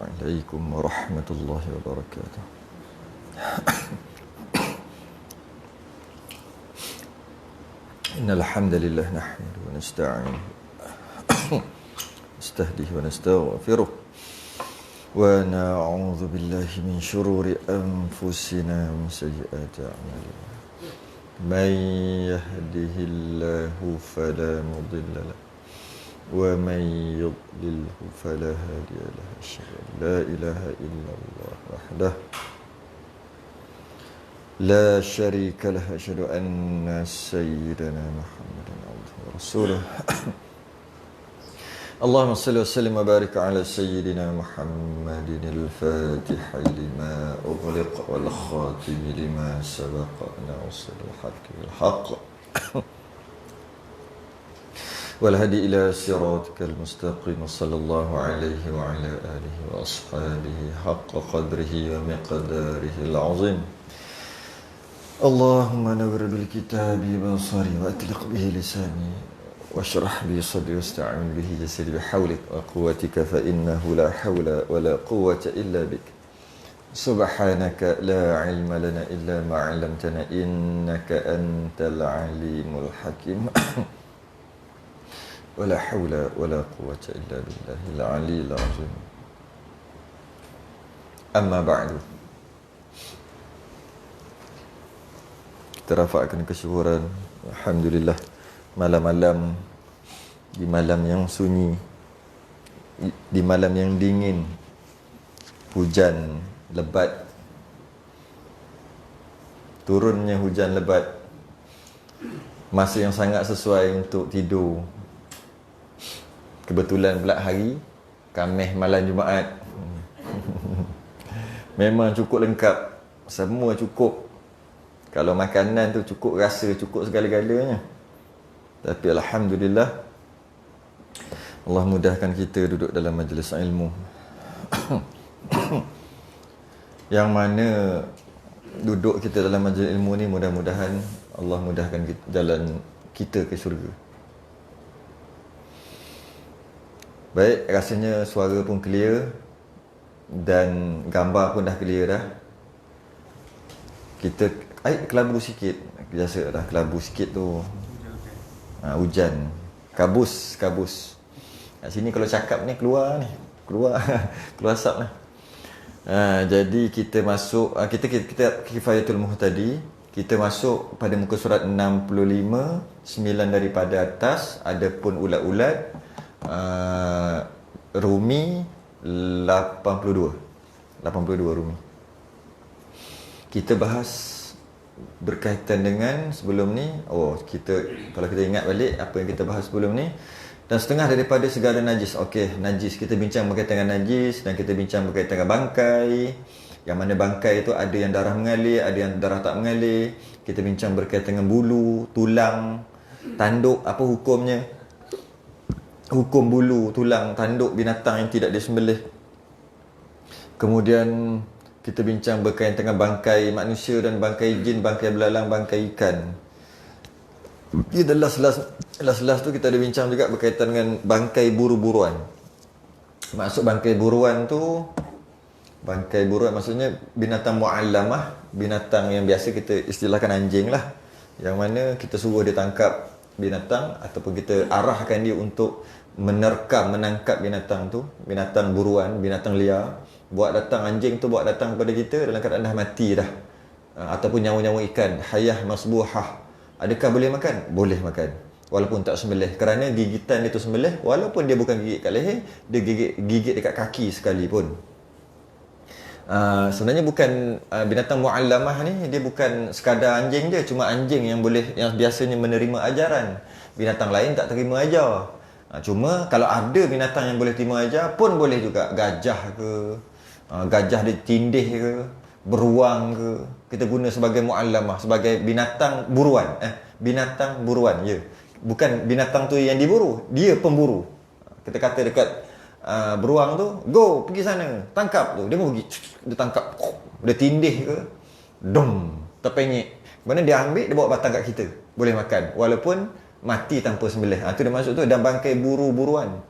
عليكم ورحمة الله وبركاته. إن الحمد لله نحمده ونستعينه نستهديه ونستغفره ونعوذ بالله من شرور أنفسنا ومن سيئات أعمالنا. من يهده الله فلا مضل له ومن يضلله فلا هادي له. أشهد أن لا إله إلا الله وحده لا شريك له. أشهد أن سيدنا محمدا عبده ورسوله. اللهم صل وسلم وبارك على سيدنا محمد الفاتح لما أغلق والخاتم لما سبق ناصر الحق بالحق والهدي إلى صراطك المستقيم. صلى الله عليه وعلى آله وأصحابه حق قدره ومقداره العظيم. اللهم نور بالكتاب بصري وأطلق به لساني واشرح به صدري واستعن به جسدي بحولك وقوتك فإنه لا حول ولا قوة إلا بك. سبحانك لا علم لنا إلا ما علمتنا إنك أنت العليم الحكيم. ولا حول ولا قوة إلا بالله العلي العظيم. أما بعد. Kita rafakkan kesyukuran, alhamdulillah, malam-malam, di malam yang sunyi, di malam yang dingin, hujan lebat, turunnya hujan lebat, masa yang sangat sesuai untuk tidur. Kebetulan pula hari Khamis malam Jumaat. Memang cukup lengkap, semua cukup. Kalau makanan tu cukup rasa, cukup segala-galanya. Tapi alhamdulillah, Allah mudahkan kita duduk dalam majlis ilmu. Yang mana duduk kita dalam majlis ilmu ni, mudah-mudahan Allah mudahkan jalan kita ke syurga. Baik, rasanya suara pun clear dan gambar pun dah clear dah. Kita kelabu sikit. Biasa dah kelabu sikit tu. Hujan. Kabus. Kat sini kalau cakap ni keluar asap lah. Jadi kita masuk, kita Kifayatul Muhtadi. Kita masuk pada muka surat 65, 9 daripada atas, ada pun ulat-ulat. Rumi 82 Rumi. Kita bahas berkaitan dengan sebelum ni. Kalau kita ingat balik apa yang kita bahas sebelum ni, dan setengah daripada segala najis. Okey, najis, kita bincang berkaitan dengan najis, dan kita bincang berkaitan dengan bangkai. Yang mana bangkai itu ada yang darah mengalir, ada yang darah tak mengalir. Kita bincang berkaitan dengan bulu, tulang, tanduk, apa hukumnya. Hukum bulu, tulang, tanduk binatang yang tidak disembelih. Kemudian kita bincang berkaitan dengan bangkai manusia dan bangkai jin, bangkai belalang, bangkai ikan. Kita last tu kita ada bincang juga berkaitan dengan bangkai buru-buruan. Maksud bangkai buruan tu, bangkai buruan maksudnya binatang mu'allamah, binatang yang biasa kita istilahkan anjing lah. Yang mana kita suruh dia tangkap binatang ataupun kita arahkan dia untuk menangkap binatang tu, binatang buruan, binatang liar. Buat datang anjing tu, buat datang kepada kita dalam keadaan dah mati dah. Ataupun nyawa-nyawa ikan, hayah masbuhah. Adakah boleh makan? Boleh makan, walaupun tak sembelih. Kerana gigitan dia tu sembelih, walaupun dia bukan gigit kat leher, dia gigit dekat kaki sekalipun. Sebenarnya bukan binatang mu'allamah ni, dia bukan sekadar anjing je. Cuma anjing yang biasanya menerima ajaran. Binatang lain tak terima ajar. Cuma kalau ada binatang yang boleh terima ajar pun boleh juga. Gajah ke, gajah dia tindih ke, beruang ke, kita guna sebagai mu'allamah, sebagai binatang buruan. Binatang buruan, ya. Bukan binatang tu yang diburu, dia pemburu. Kita kata dekat beruang tu, go, pergi sana, tangkap tu. Dia pun pergi, dia tangkap, dia tindih ke, terpenyek. Mana dia ambil, dia bawa batang kat kita, boleh makan, walaupun mati tanpa sembelih. Itu dia maksud tu, dan bangkai buru-buruan.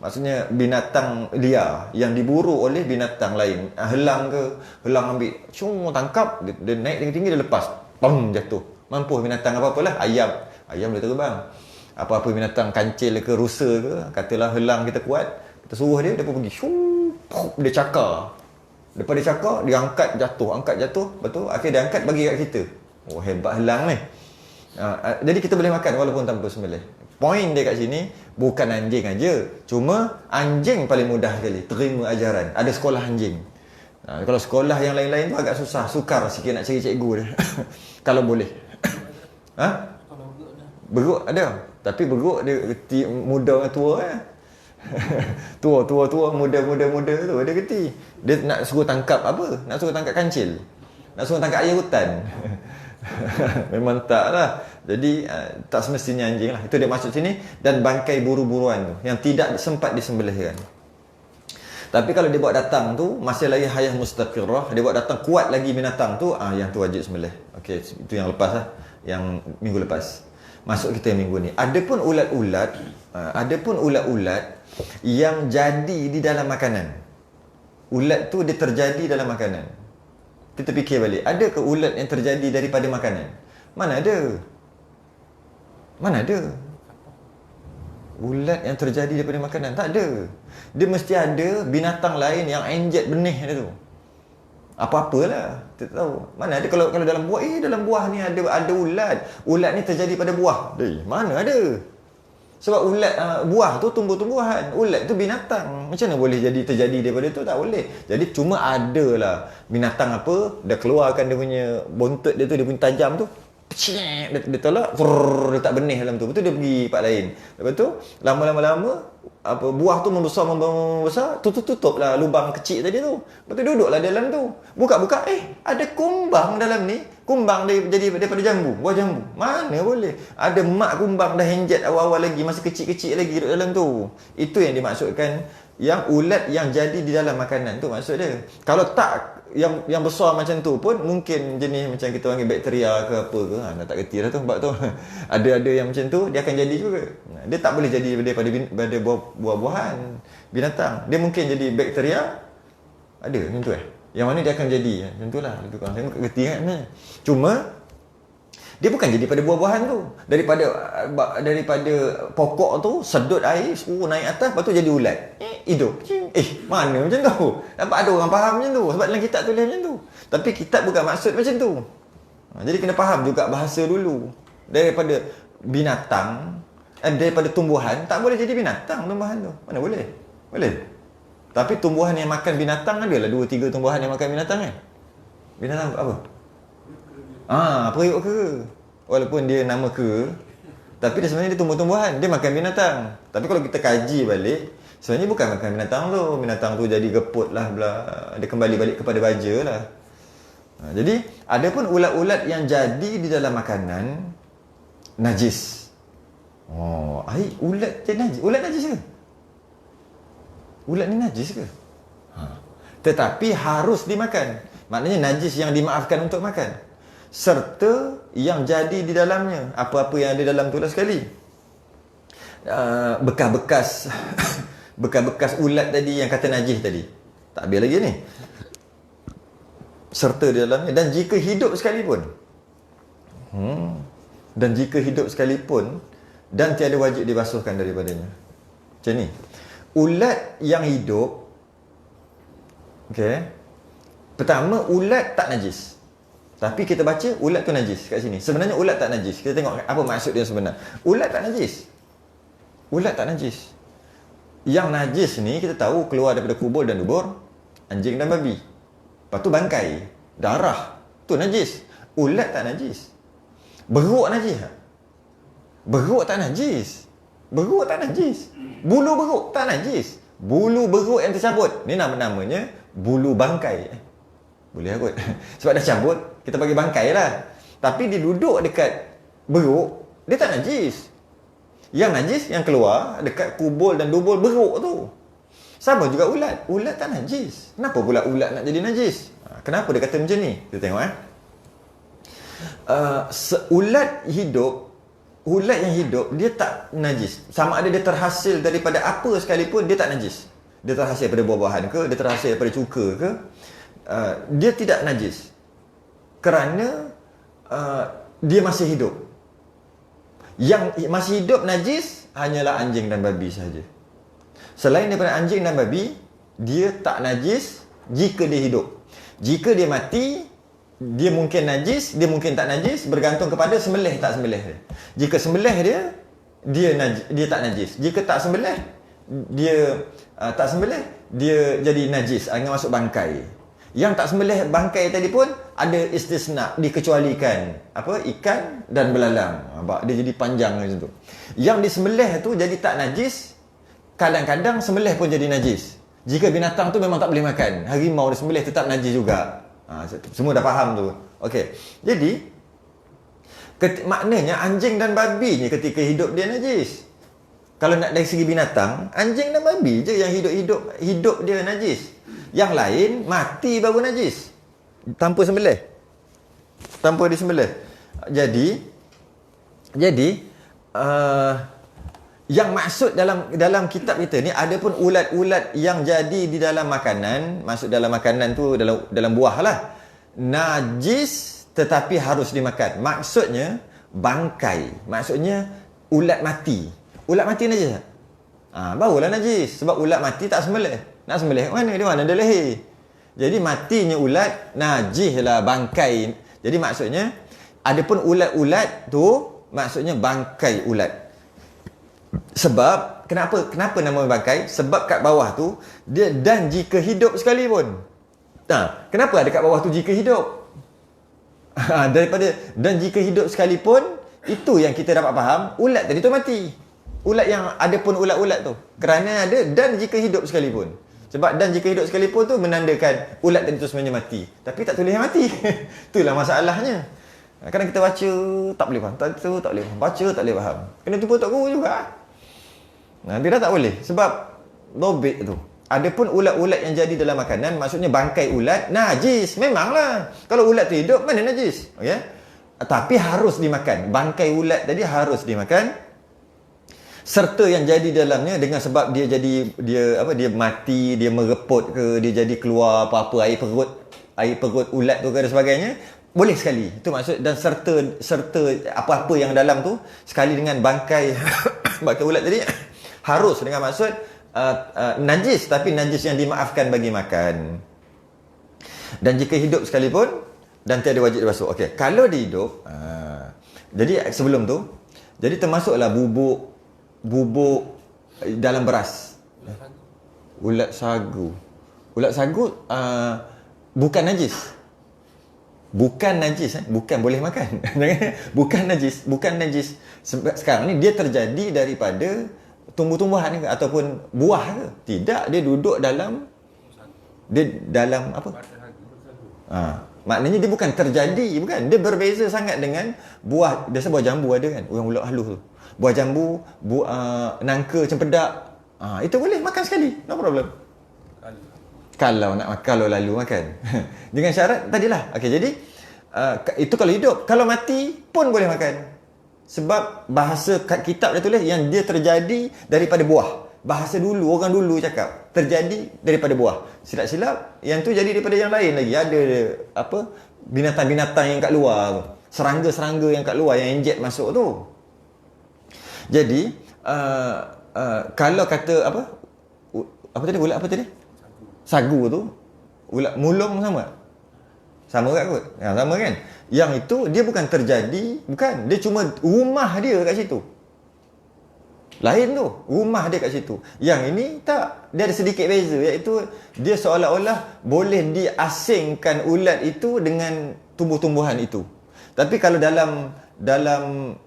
Maksudnya binatang liar yang diburu oleh binatang lain. Helang ke, helang ambil, tangkap, dia naik tinggi-tinggi, dia lepas, jatuh. Mampu binatang apa-apalah, ayam boleh terbang. Apa-apa binatang kancil ke, rusa ke, katalah helang kita kuat, kita suruh dia pun pergi, dia cakar. Lepas dia cakar, dia angkat jatuh, betul? Akhirnya dia angkat bagi kat kita. Oh, hebat helang ni. Jadi kita boleh makan walaupun tanpa sembelih. Poin dia kat sini bukan anjing aja. Cuma anjing paling mudah sekali terima ajaran. Ada sekolah anjing. Kalau sekolah yang lain-lain tu agak susah, sukar sikit nak cari cikgu dia. Kalau boleh. Beruk ada. Tapi beruk dia reti muda dengan tua kan. Tua, muda tu dia reti. Dia nak suruh tangkap apa? Nak suruh tangkap kancil. Nak suruh tangkap ayam hutan. Memang tak lah. Jadi tak semestinya anjing lah. Itu dia maksud sini. Dan bangkai buru-buruan tu yang tidak sempat disembelihkan. Tapi kalau dia buat datang tu masih lagi hayah mustaqirrah, dia buat datang kuat lagi binatang tu, yang tu wajib sembelih. Okey, itu yang lepas lah. Yang minggu lepas. Masuk kita yang minggu ni. Adapun ulat-ulat yang jadi di dalam makanan. Ulat tu dia terjadi dalam makanan. Kita fikir balik, ada ke ulat yang terjadi daripada makanan? Mana ada? Ulat yang terjadi daripada makanan? Tak ada. Dia mesti ada binatang lain yang inject benih dia tu. Apa-apalah, kita tahu. Mana ada kalau dalam buah, dalam buah ni ada ulat. Ulat ni terjadi pada buah. Mana ada? Sebab ulat, buah tu tumbuh-tumbuhan. Ulat tu binatang. Macam mana boleh terjadi daripada tu? Tak boleh. Jadi cuma adalah binatang apa, dia keluarkan dia punya bontot dia tu, dia punya tajam tu. Dia tolak, dia letak benih dalam tu. Lepas tu dia pergi tempat lain. Lepas tu, lama-lama, buah tu membesar, tutup lah lubang kecil tadi tu. Lepas tu duduklah dalam tu. Buka-buka, ada kumbang dalam ni. Kumbang dia jadi daripada jambu, buah jambu. Mana boleh? Ada mak kumbang dah henjat awal-awal lagi, masih kecil-kecil lagi duduk dalam tu. Itu yang dimaksudkan yang ulat yang jadi di dalam makanan tu maksud dia. Kalau tak yang besar macam tu pun mungkin jenis macam kita panggil bakteria ke apa ke, tak kerti lah tu sebab tu. Ada yang macam tu dia akan jadi juga. Dia tak boleh jadi daripada buah-buahan binatang. Dia mungkin jadi bakteria. Ada macam tu Yang mana dia akan jadi macam tu lah. Lebih kurang saya kerti kan. Cuma dia bukan jadi pada buah-buahan tu. Daripada pokok tu sedut air, naik atas, lepas tu jadi ulat. Hidup. Mana macam tu? Nampak ada orang faham macam tu. Sebab dalam kitab tulis macam tu. Tapi kitab bukan maksud macam tu. Jadi kena faham juga bahasa dulu. Daripada binatang, daripada tumbuhan, tak boleh jadi binatang tumbuhan tu. Mana boleh? Boleh. Tapi tumbuhan yang makan binatang adalah 2-3 tumbuhan yang makan binatang kan? Binatang apa? Periuk ke. Walaupun dia nama ke, tapi dia sebenarnya dia tumbuh-tumbuhan. Dia makan binatang. Tapi kalau kita kaji balik, sebenarnya bukan makan binatang tu. Binatang tu jadi geput lah, dia kembali balik kepada baja lah. Jadi, ada pun ulat-ulat yang jadi di dalam makanan najis. Ulat je najis. Ulat najis ke? Ulat ni najis ke? Tetapi harus dimakan. Maknanya najis yang dimaafkan untuk makan. Serta yang jadi di dalamnya. Apa-apa yang ada dalam tu lah sekali. Bekas-bekas bekas-bekas ulat tadi yang kata najis tadi. Tak habis lagi ni. Serta di dalamnya. Dan jika hidup sekalipun. Dan tiada wajib dibasuhkan daripadanya. Macam ni. Ulat yang hidup. Pertama, ulat tak najis. Tapi kita baca ulat tu najis kat sini. Sebenarnya ulat tak najis. Kita tengok apa maksud dia sebenar. Ulat tak najis. Yang najis ni kita tahu keluar daripada kubur dan dubur anjing dan babi. Lepas tu bangkai, darah. Tu najis. Ulat tak najis. Beruk najis tak? Beruk tak najis. Bulu beruk tak najis. Bulu beruk yang tercabut, ni namanya bulu bangkai. Boleh kot. Sebab dah cabut, kita bagi bangkai lah. Tapi dia duduk dekat beruk, dia tak najis. Yang najis yang keluar dekat kubul dan dubul beruk tu. Sama juga ulat. Ulat tak najis. Kenapa pula ulat nak jadi najis? Kenapa dia kata macam ni? Kita tengok Ulat hidup ulat yang hidup dia tak najis. Sama ada dia terhasil daripada apa sekalipun, dia tak najis. Dia terhasil daripada buah-buahan ke, dia terhasil daripada cuka ke, dia tidak najis. Kerana dia masih hidup. Yang masih hidup najis hanyalah anjing dan babi sahaja. Selain daripada anjing dan babi, dia tak najis jika dia hidup. Jika dia mati, dia mungkin najis, dia mungkin tak najis, bergantung kepada sembelih tak sembelih dia. Jika sembelih dia tak najis. Jika tak sembelih, dia jadi najis, dengan masuk bangkai. Yang tak sembelih bangkai tadi pun ada istisna, dikecualikan ikan dan belalang. Dia jadi panjang macam tu. Yang disembelih tu jadi tak najis, kadang-kadang sembelih pun jadi najis. Jika binatang tu memang tak boleh makan, harimau disembelih tetap najis juga. Semua dah faham tu. Okey. Jadi maknanya anjing dan babi ni ketika hidup dia najis. Kalau nak dari segi binatang, anjing dan babi je yang hidup dia najis. Yang lain mati baru najis. Tanpa sembelih. Tanpa disembelih. Jadi yang maksud dalam kitab kita ni, ada pun ulat-ulat yang jadi di dalam makanan, masuk dalam makanan tu dalam buah lah, najis tetapi harus dimakan. Maksudnya bangkai, maksudnya ulat mati. Ulat mati najis tak? Barulah najis. Sebab ulat mati tak sembelih. Nak sembelih mana? Di mana ada leher. Jadi matinya ulat, najis lah bangkai. Jadi maksudnya ada pun ulat-ulat tu maksudnya bangkai ulat. Sebab kenapa nama bangkai? Sebab kat bawah tu dia dan jika hidup sekalipun. Kenapa ada kat bawah tu jika hidup? Daripada dan jika hidup sekalipun, itu yang kita dapat faham, ulat tadi tu mati. Ulat yang ada pun ulat-ulat tu. Kerana ada dan jika hidup sekalipun. Sebab dan jika hidup sekalipun tu menandakan ulat tadi tu sebenarnya mati. Tapi tak tulis yang mati. Itulah masalahnya. Kadang kita baca tak boleh faham. Tak boleh faham. Baca tak boleh faham. Kena jumpa tok guru juga. Dia dah tak boleh. Sebab dobit tu. Ada pun ulat-ulat yang jadi dalam makanan, maksudnya bangkai ulat najis. Memanglah. Kalau ulat tu hidup, mana najis? Okay? Tapi harus dimakan. Bangkai ulat tadi harus dimakan. Serta yang jadi dalamnya dengan sebab dia mati, dia mereput ke, dia jadi keluar apa-apa air perut ulat tu ke dan sebagainya, boleh sekali. Itu maksud, dan serta apa-apa yang dalam tu sekali dengan bangkai bangkai ulat tadi harus dengan maksud najis, tapi najis yang dimaafkan bagi makan. Dan jika hidup sekalipun dan tiada wajib dibasuh. Okey, kalau dia hidup, jadi sebelum tu, jadi termasuklah bubuk dalam beras. Ulat sagu. Ulat sagu bukan najis. Bukan najis, bukan boleh makan. Bukan najis. Sebab sekarang ni dia terjadi daripada tumbuh-tumbuhan ke ataupun buah ke? Tidak, dia duduk dalam apa? Maknanya dia bukan terjadi, bukan. Dia berbeza sangat dengan buah. Biasa buah jambu ada kan, orang ulat halus tu. Buah jambu, nangka, cempedak. Itu boleh makan sekali, no problem. Kalau nak makan, kalau lalu makan. Dengan syarat tadilah. Okey, jadi itu kalau hidup. Kalau mati pun boleh makan. Sebab bahasa kat kitab dia tulis yang dia terjadi daripada buah. Bahasa dulu, orang dulu cakap terjadi daripada buah. Silap-silap yang tu jadi daripada yang lain lagi. Ada binatang-binatang yang kat luar tu. Serangga-serangga yang kat luar yang inject masuk tu. Jadi kalau kata apa tadi, ulat apa tadi? Sagu tu, ulat mulung sama? Sama kat kot? Sama kan? Yang itu dia bukan terjadi, bukan. Dia cuma rumah dia kat situ. Lain tu, rumah dia kat situ. Yang ini tak, dia ada sedikit beza, iaitu dia seolah-olah boleh diasingkan ulat itu dengan tumbuh-tumbuhan itu. Tapi kalau dalam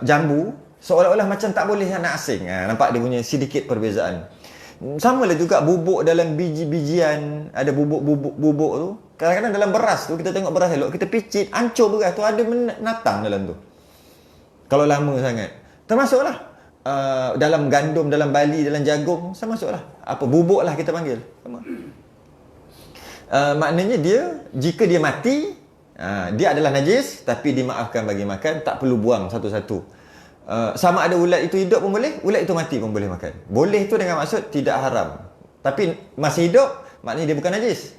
jambu, seolah-olah macam tak boleh nak asing. Nampak dia punya sedikit perbezaan. Sama lah juga bubuk dalam biji-bijian. Ada bubuk tu. Kadang-kadang dalam beras tu, kita tengok beras elok, kita picit, hancur beras tu, ada menatang dalam tu. Kalau lama sangat. Termasuklah dalam gandum, dalam bali, dalam jagung, sama masuklah. Bubuk lah kita panggil. Sama. Maknanya dia, jika dia mati, dia adalah najis, tapi dimaafkan bagi makan, tak perlu buang satu-satu. Sama ada ulat itu hidup pun boleh, ulat itu mati pun boleh makan. Boleh tu dengan maksud tidak haram. Tapi masih hidup, maknanya dia bukan najis.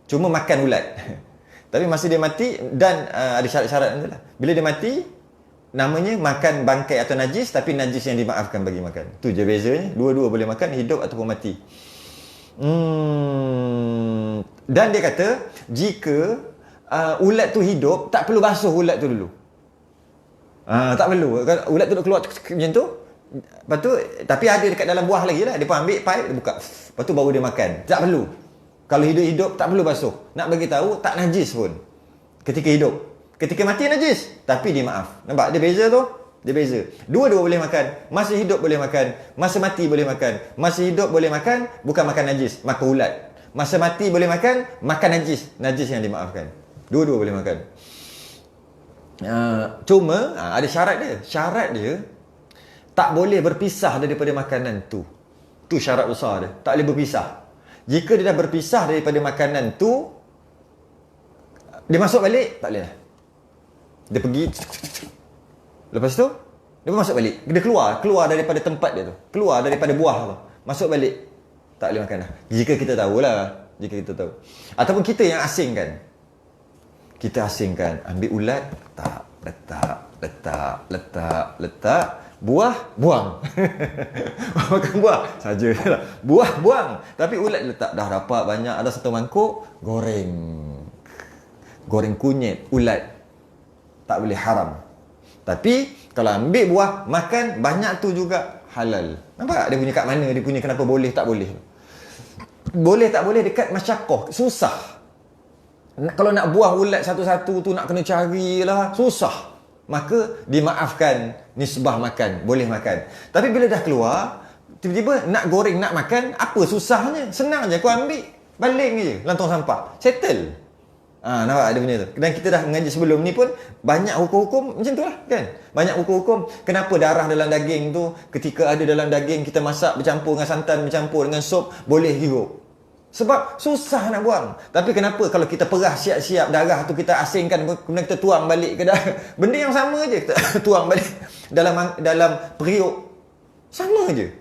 Cuma makan ulat. Tapi masa dia mati, dan ada syarat-syarat tu lah. Bila dia mati, namanya makan bangkai atau najis, tapi najis yang dimaafkan bagi makan. Tu je bezanya. Dua-dua boleh makan, hidup ataupun mati. Dan dia kata, jika ulat tu hidup, tak perlu basuh ulat tu dulu. Tak perlu. Ulat tu duk keluar macam tu. Lepas tu, tapi ada dekat dalam buah lagi lah. Dia pun ambil pipe, dia buka. Lepas tu baru dia makan. Tak perlu. Kalau hidup-hidup, tak perlu basuh. Nak bagi tahu tak najis pun. Ketika hidup. Ketika mati najis. Tapi dia maaf. Nampak? Dia beza tu. Dia beza. Dua-dua boleh makan. Masa hidup boleh makan. Masa mati boleh makan. Masa hidup boleh makan. Bukan makan najis. Makan ulat. Masa mati boleh makan. Makan najis. Najis yang dimaafkan. Dua-dua boleh makan. Cuma ada syarat dia. Syarat dia tak boleh berpisah daripada makanan tu. Tu syarat besar dia. Tak boleh berpisah. Jika dia dah berpisah daripada makanan tu, dia masuk balik, tak boleh lah. Dia pergi, lepas tu dia pun masuk balik. Dia keluar daripada tempat dia tu, keluar daripada buah tu, masuk balik, tak boleh makan dah. Jika kita tahulah. Jika kita tahu. Ataupun kita yang asingkan. Kita asingkan, ambil ulat, letak, buah, buang. Makan buah saja lah. Buah, buang. Tapi ulat letak. Dah dapat banyak. Ada satu mangkuk. Goreng. Goreng kunyit. Ulat. Tak boleh haram. Tapi, kalau ambil buah, makan, banyak tu juga halal. Nampak dia punya kat mana? Dia punya kenapa boleh, tak boleh. Boleh, tak boleh dekat masyakoh. Susah. Kalau nak buah ulat satu-satu tu, nak kena carilah. Susah. Maka dimaafkan nisbah makan, boleh makan. Tapi bila dah keluar, tiba-tiba nak goreng, nak makan, apa susahnya? Senang je, kau ambil, baling je, lantung sampah, settle. Nampak ada benda tu. Dan kita dah mengaji sebelum ni pun, banyak hukum-hukum macam tu lah kan. Banyak hukum-hukum, kenapa darah dalam daging tu, ketika ada dalam daging, kita masak bercampur dengan santan, bercampur dengan sup, boleh hirup. Sebab susah nak buang. Tapi kenapa kalau kita perah siap-siap darah tu kita asingkan, kemudian kita tuang balik ke dalam, benda yang sama je kita tuang balik dalam periuk. Sama je.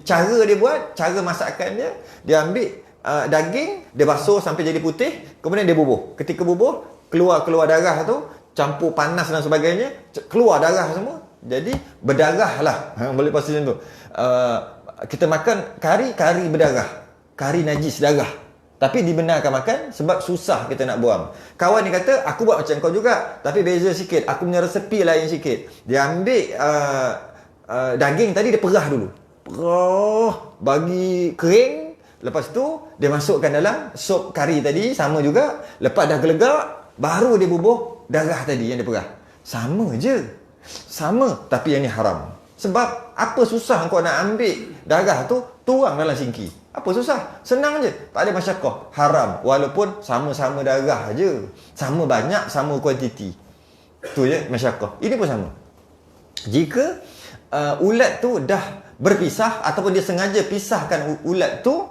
Cara dia buat, cara masakan dia ambil daging, dia basuh sampai jadi putih, kemudian dia bubuh. Ketika bubuh, keluar darah tu, campur panas dan sebagainya, keluar darah semua. Jadi berdarah lah. Boleh pasti macam tu. Kita makan kari berdarah. Kari najis darah. Tapi dibenarkan makan sebab susah kita nak buang. Kawan ni kata, aku buat macam kau juga. Tapi beza sikit. Aku punya resepi lain sikit. Dia ambil daging tadi, dia perah dulu. Perah. Bagi kering. Lepas tu, dia masukkan dalam sup kari tadi. Sama juga. Lepas dah gelegak, baru dia bubuh darah tadi yang dia perah. Sama je. Sama. Tapi yang ni haram. Sebab apa susah kau nak ambil darah tu, tuang dalam sinki. Apa susah? Senang je. Tak ada masyakoh. Haram. Walaupun sama-sama darah je. Sama banyak, sama kuantiti. Tu je masyakoh. Ini pun sama. Jika ulat tu dah berpisah, ataupun dia sengaja pisahkan ulat tu,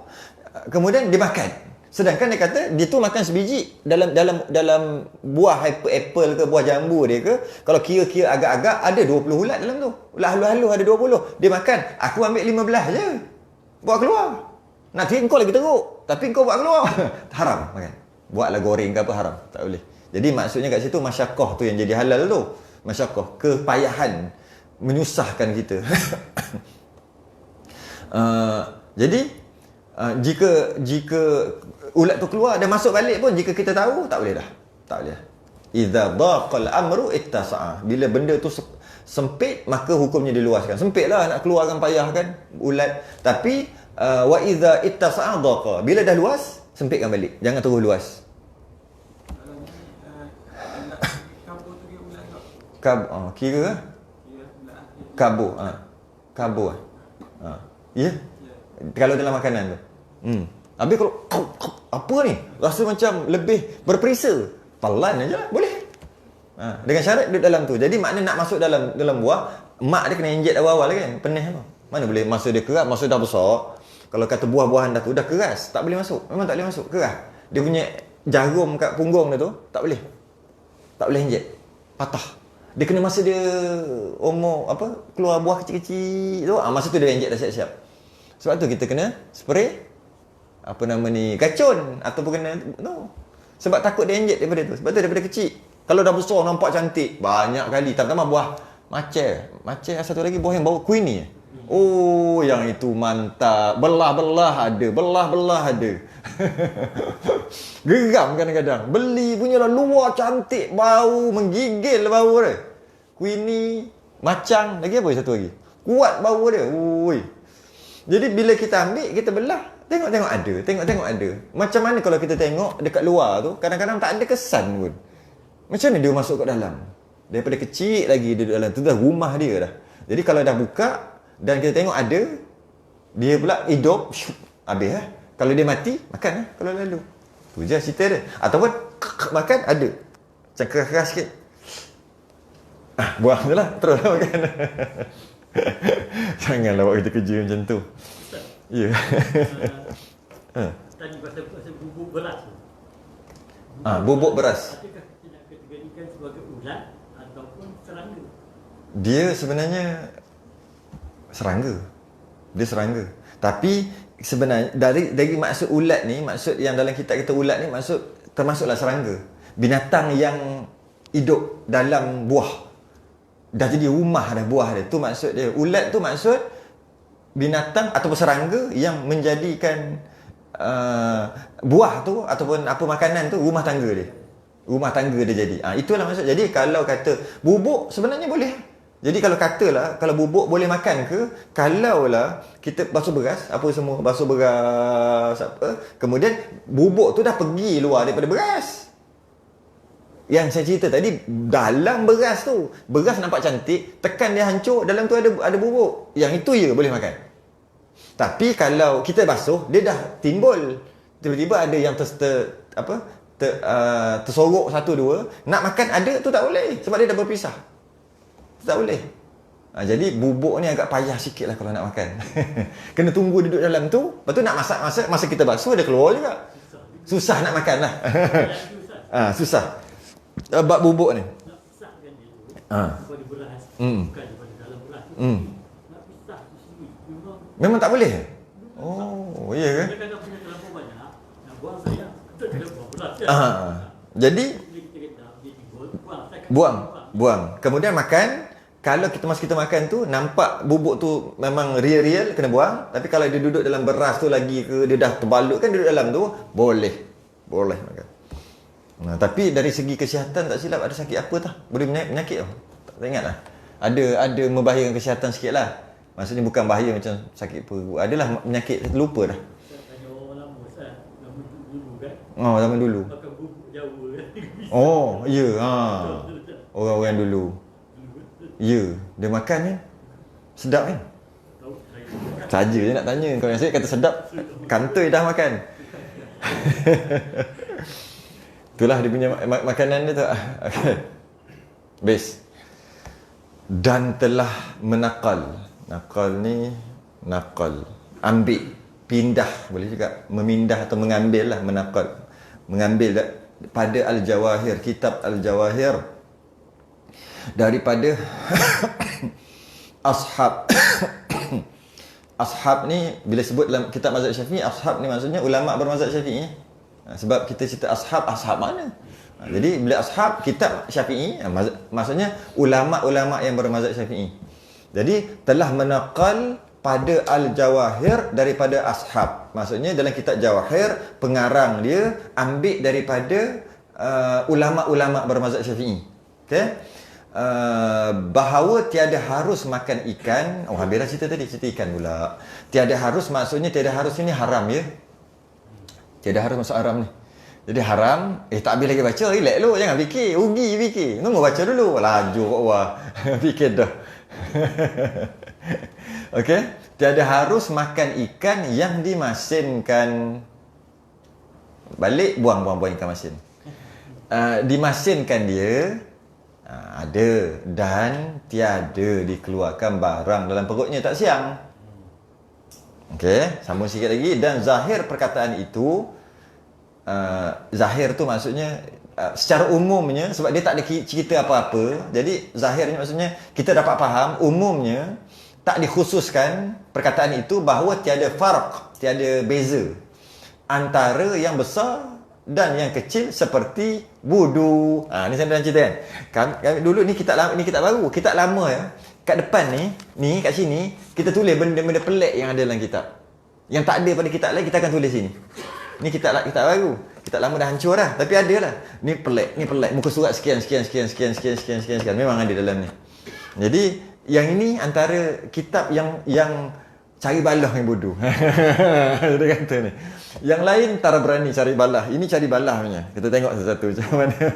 kemudian dia makan. Sedangkan dia kata, dia tu makan sebiji dalam buah apple ke, buah jambu dia ke, kalau kira-kira agak-agak, ada 20 ulat dalam tu. Ulat halus-halus ada 20. Dia makan. Aku ambil 15 je. Buat keluar. Nak kira kau lagi teruk, tapi kau buat keluar. Haram makan. Buatlah goreng ke apa, haram. Tak boleh. Jadi maksudnya kat situ masyakoh tu yang jadi halal tu. Masyakoh, kepayahan, menyusahkan kita. Jadi jika ulat tu keluar dan masuk balik pun, jika kita tahu, tak boleh dah. Tak boleh. Idza daqal amru ittasa'a. Bila benda tu sempit, maka hukumnya diluaskan. Sempitlah nak keluarkan, payah kan ulat. Tapi wa idza ittasa'a daqa. Bila dah luas, sempitkan balik. Jangan terus luas. Kira kabur. Kabur. Ya. Kalau dalam makanan tu. Habis kalau apa ni? Rasa macam lebih berperisa. Telan aja lah, boleh. Dengan syarat duduk dalam tu. Jadi makna nak masuk dalam buah, mak dia kena inject awal-awal kan, penih tu. Mana boleh masa dia keras, masa dah besar. Kalau kata buah-buahan dah tu dah keras, tak boleh masuk. Memang tak boleh masuk, keras. Dia punya jarum kat punggung dia tu tak boleh. Tak boleh inject. Patah. Dia kena masa dia umur keluar buah kecil-kecil tu, masa tu dia injek dah siap-siap. Sebab tu kita kena spray racun ataupun kena sebab takut dia injek daripada tu. Sebab tu daripada kecil. Kalau dah besar nampak cantik banyak kali, tambah buah macam satu lagi buah yang bau queenie. Oh, yang itu mantap. Belah-belah ada. Geram kadang-kadang. Beli punya lah luar cantik, bau menggigil bau dia. Queenie, macang, lagi apa satu lagi? Kuat bau dia. Oi. Jadi bila kita ambil, kita belah, tengok ada. Macam mana kalau kita tengok dekat luar tu, kadang-kadang tak ada kesan pun. Macam mana dia masuk kat dalam? Daripada kecil lagi dia duduk dalam tu, dah rumah dia dah. Jadi kalau dah buka dan kita tengok ada, dia pula hidup, habis lah. Kalau dia mati, makan lah kalau lalu. Tu je cerita dia. Ataupun makan, ada. Macam keras-keras sikit. Buang je lah, terus lah makan. Janganlah buat kita kerja macam tu. Ya. Tadi pasal bubuk beras tu. Bubuk beras. Adakah kita nak kategorikan sebagai ulat ataupun serangga? Dia sebenarnya serangga. Dia serangga. Tapi sebenarnya dari maksud ulat ni, maksud yang dalam kitab kita ulat ni, maksud termasuklah serangga. Binatang yang hidup dalam buah. Dah jadi rumah dah buah dia. Tu maksud dia. Ulat tu maksud binatang ataupun serangga yang menjadikan buah tu ataupun apa makanan tu rumah tangga dia. Rumah tangga dia jadi. Itulah maksud. Jadi kalau kata bubuk sebenarnya boleh. Jadi kalau katalah, kalau bubuk boleh makan ke, kalaulah kita basuh beras, basuh beras kemudian bubuk tu dah pergi luar daripada beras. Yang saya cerita tadi, dalam beras tu, beras nampak cantik, tekan dia hancur, dalam tu ada bubuk. Yang itu ya boleh makan. Tapi kalau kita basuh, dia dah timbul. Tiba-tiba ada yang tersorok satu dua, nak makan ada tu tak boleh sebab dia dah berpisah. Tak boleh. Jadi bubuk ni agak payah sikit lah kalau nak makan. Kena tunggu duduk dalam tu. Lepas tu nak masak, masa kita basuh dia keluar juga. Susah nak makan lah. Susah. Bab bubuk ni. Nak pisahkan dia tu daripada beras. Bukan daripada dalam beras tu. Nak pisah tu sendiri. Memang tak boleh? Oh, iya ke? Kadang-kadang punya terlampau banyak, nak buang sayang. Kita kena buang beras. Jadi kita kena dia timbul, buang. Kemudian makan. Kalau masa kita makan tu nampak bubuk tu memang real kena buang. Tapi kalau dia duduk dalam beras tu lagi ke, dia dah terbalut kan duduk dalam tu, boleh makan. Tapi dari segi kesihatan tak silap ada sakit apa tah? Boleh penyakit tau. Tak ingat lah. Ada membahayakan kesihatan sikit lah. Maksudnya bukan bahaya macam sakit perut. Adalah penyakit, lupa dah. Tanya orang lama dulu kan. Zaman dulu. Makan bubuk Jawa. Oh, ya. Orang-orang dulu. Ya, dia makan kan sedap kan? Saja je nak tanya. Kalau yang saya kata sedap, kantoi dah makan. Itulah dia punya makanan dia tu. Okay. Best. Dan telah menakal. Nakal. Ambil. Pindah. Boleh juga. Memindah atau mengambil lah. Menakal. Mengambil pada Al-Jawahir. Kitab Al-Jawahir. Daripada ashab. Ashab ni bila sebut dalam kitab mazhab Syafi'i, ashab ni maksudnya ulama bermazhab Syafi'i. Sebab kita cerita ashab mana? Jadi bila ashab kitab Syafi'i, maksudnya ulama-ulama yang bermazhab Syafi'i. Jadi telah menaqal pada Al-Jawahir daripada ashab. Maksudnya dalam kitab Jawahir pengarang dia ambil daripada ulama-ulama bermazhab Syafi'i. Okey? Bahawa tiada harus makan ikan. Habislah cerita ikan pula. Tiada harus maksudnya tiada harus ini haram ya. Tiada harus masuk haram ni. Jadi haram, tak habis lagi baca, relax dulu, jangan fikir, rugi fikir. Tunggu baca dulu, laju kat bawah. Fikir dah. Okey, tiada harus makan ikan yang dimasinkan. Balik buang ikan masin. Dimasinkan dia ada dan tiada dikeluarkan barang dalam perutnya tak siang. Okey, sambung sikit lagi. Dan zahir perkataan itu, zahir tu maksudnya secara umumnya, sebab dia tak ada cerita apa-apa, jadi zahirnya maksudnya kita dapat faham umumnya tak dikhususkan perkataan itu bahawa tiada farq, tiada beza antara yang besar dan yang kecil seperti wudu. Ni saya dah cerita kan. Kami dulu ni kitab lama, ni kitab baru, kitab lama ya. Kat depan ni kat sini kita tulis benda-benda pelik yang ada dalam kitab. Yang tak ada pada kitab lain kita akan tulis sini. Ni kitab baru. Kitab lama dah hancur dah, tapi ada lah. Ni pelik. Muka surat sekian. Memang ada dalam ni. Jadi yang ini antara kitab yang cari balah yang bodoh. Dia kata ni. Yang lain tak berani cari balah. Ini cari balah punya. Kita tengok satu-satu macam mana.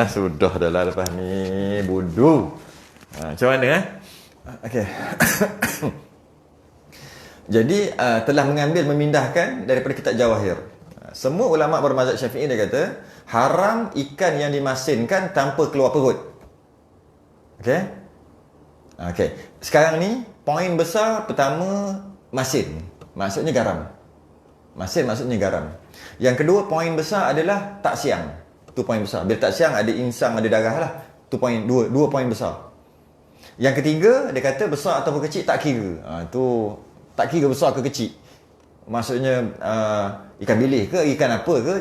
Sudah dah lah lepas ni. Bodoh. Macam mana okey. Jadi telah memindahkan daripada kitab Jawahir. Semua ulama bermazhab Syafi'i dia kata haram ikan yang dimasinkan tanpa keluar perut. Okey. Sekarang ni poin besar pertama masin. Maksudnya garam. Masin maksudnya garam. Yang kedua poin besar adalah tak siang. Tu poin besar. Bila tak siang ada insang, ada darah lah. Tu poin dua poin besar. Yang ketiga dia kata besar ataupun kecil tak kira. Tu tak kira besar ke kecil. Maksudnya ikan bilis ke, ikan apa ke,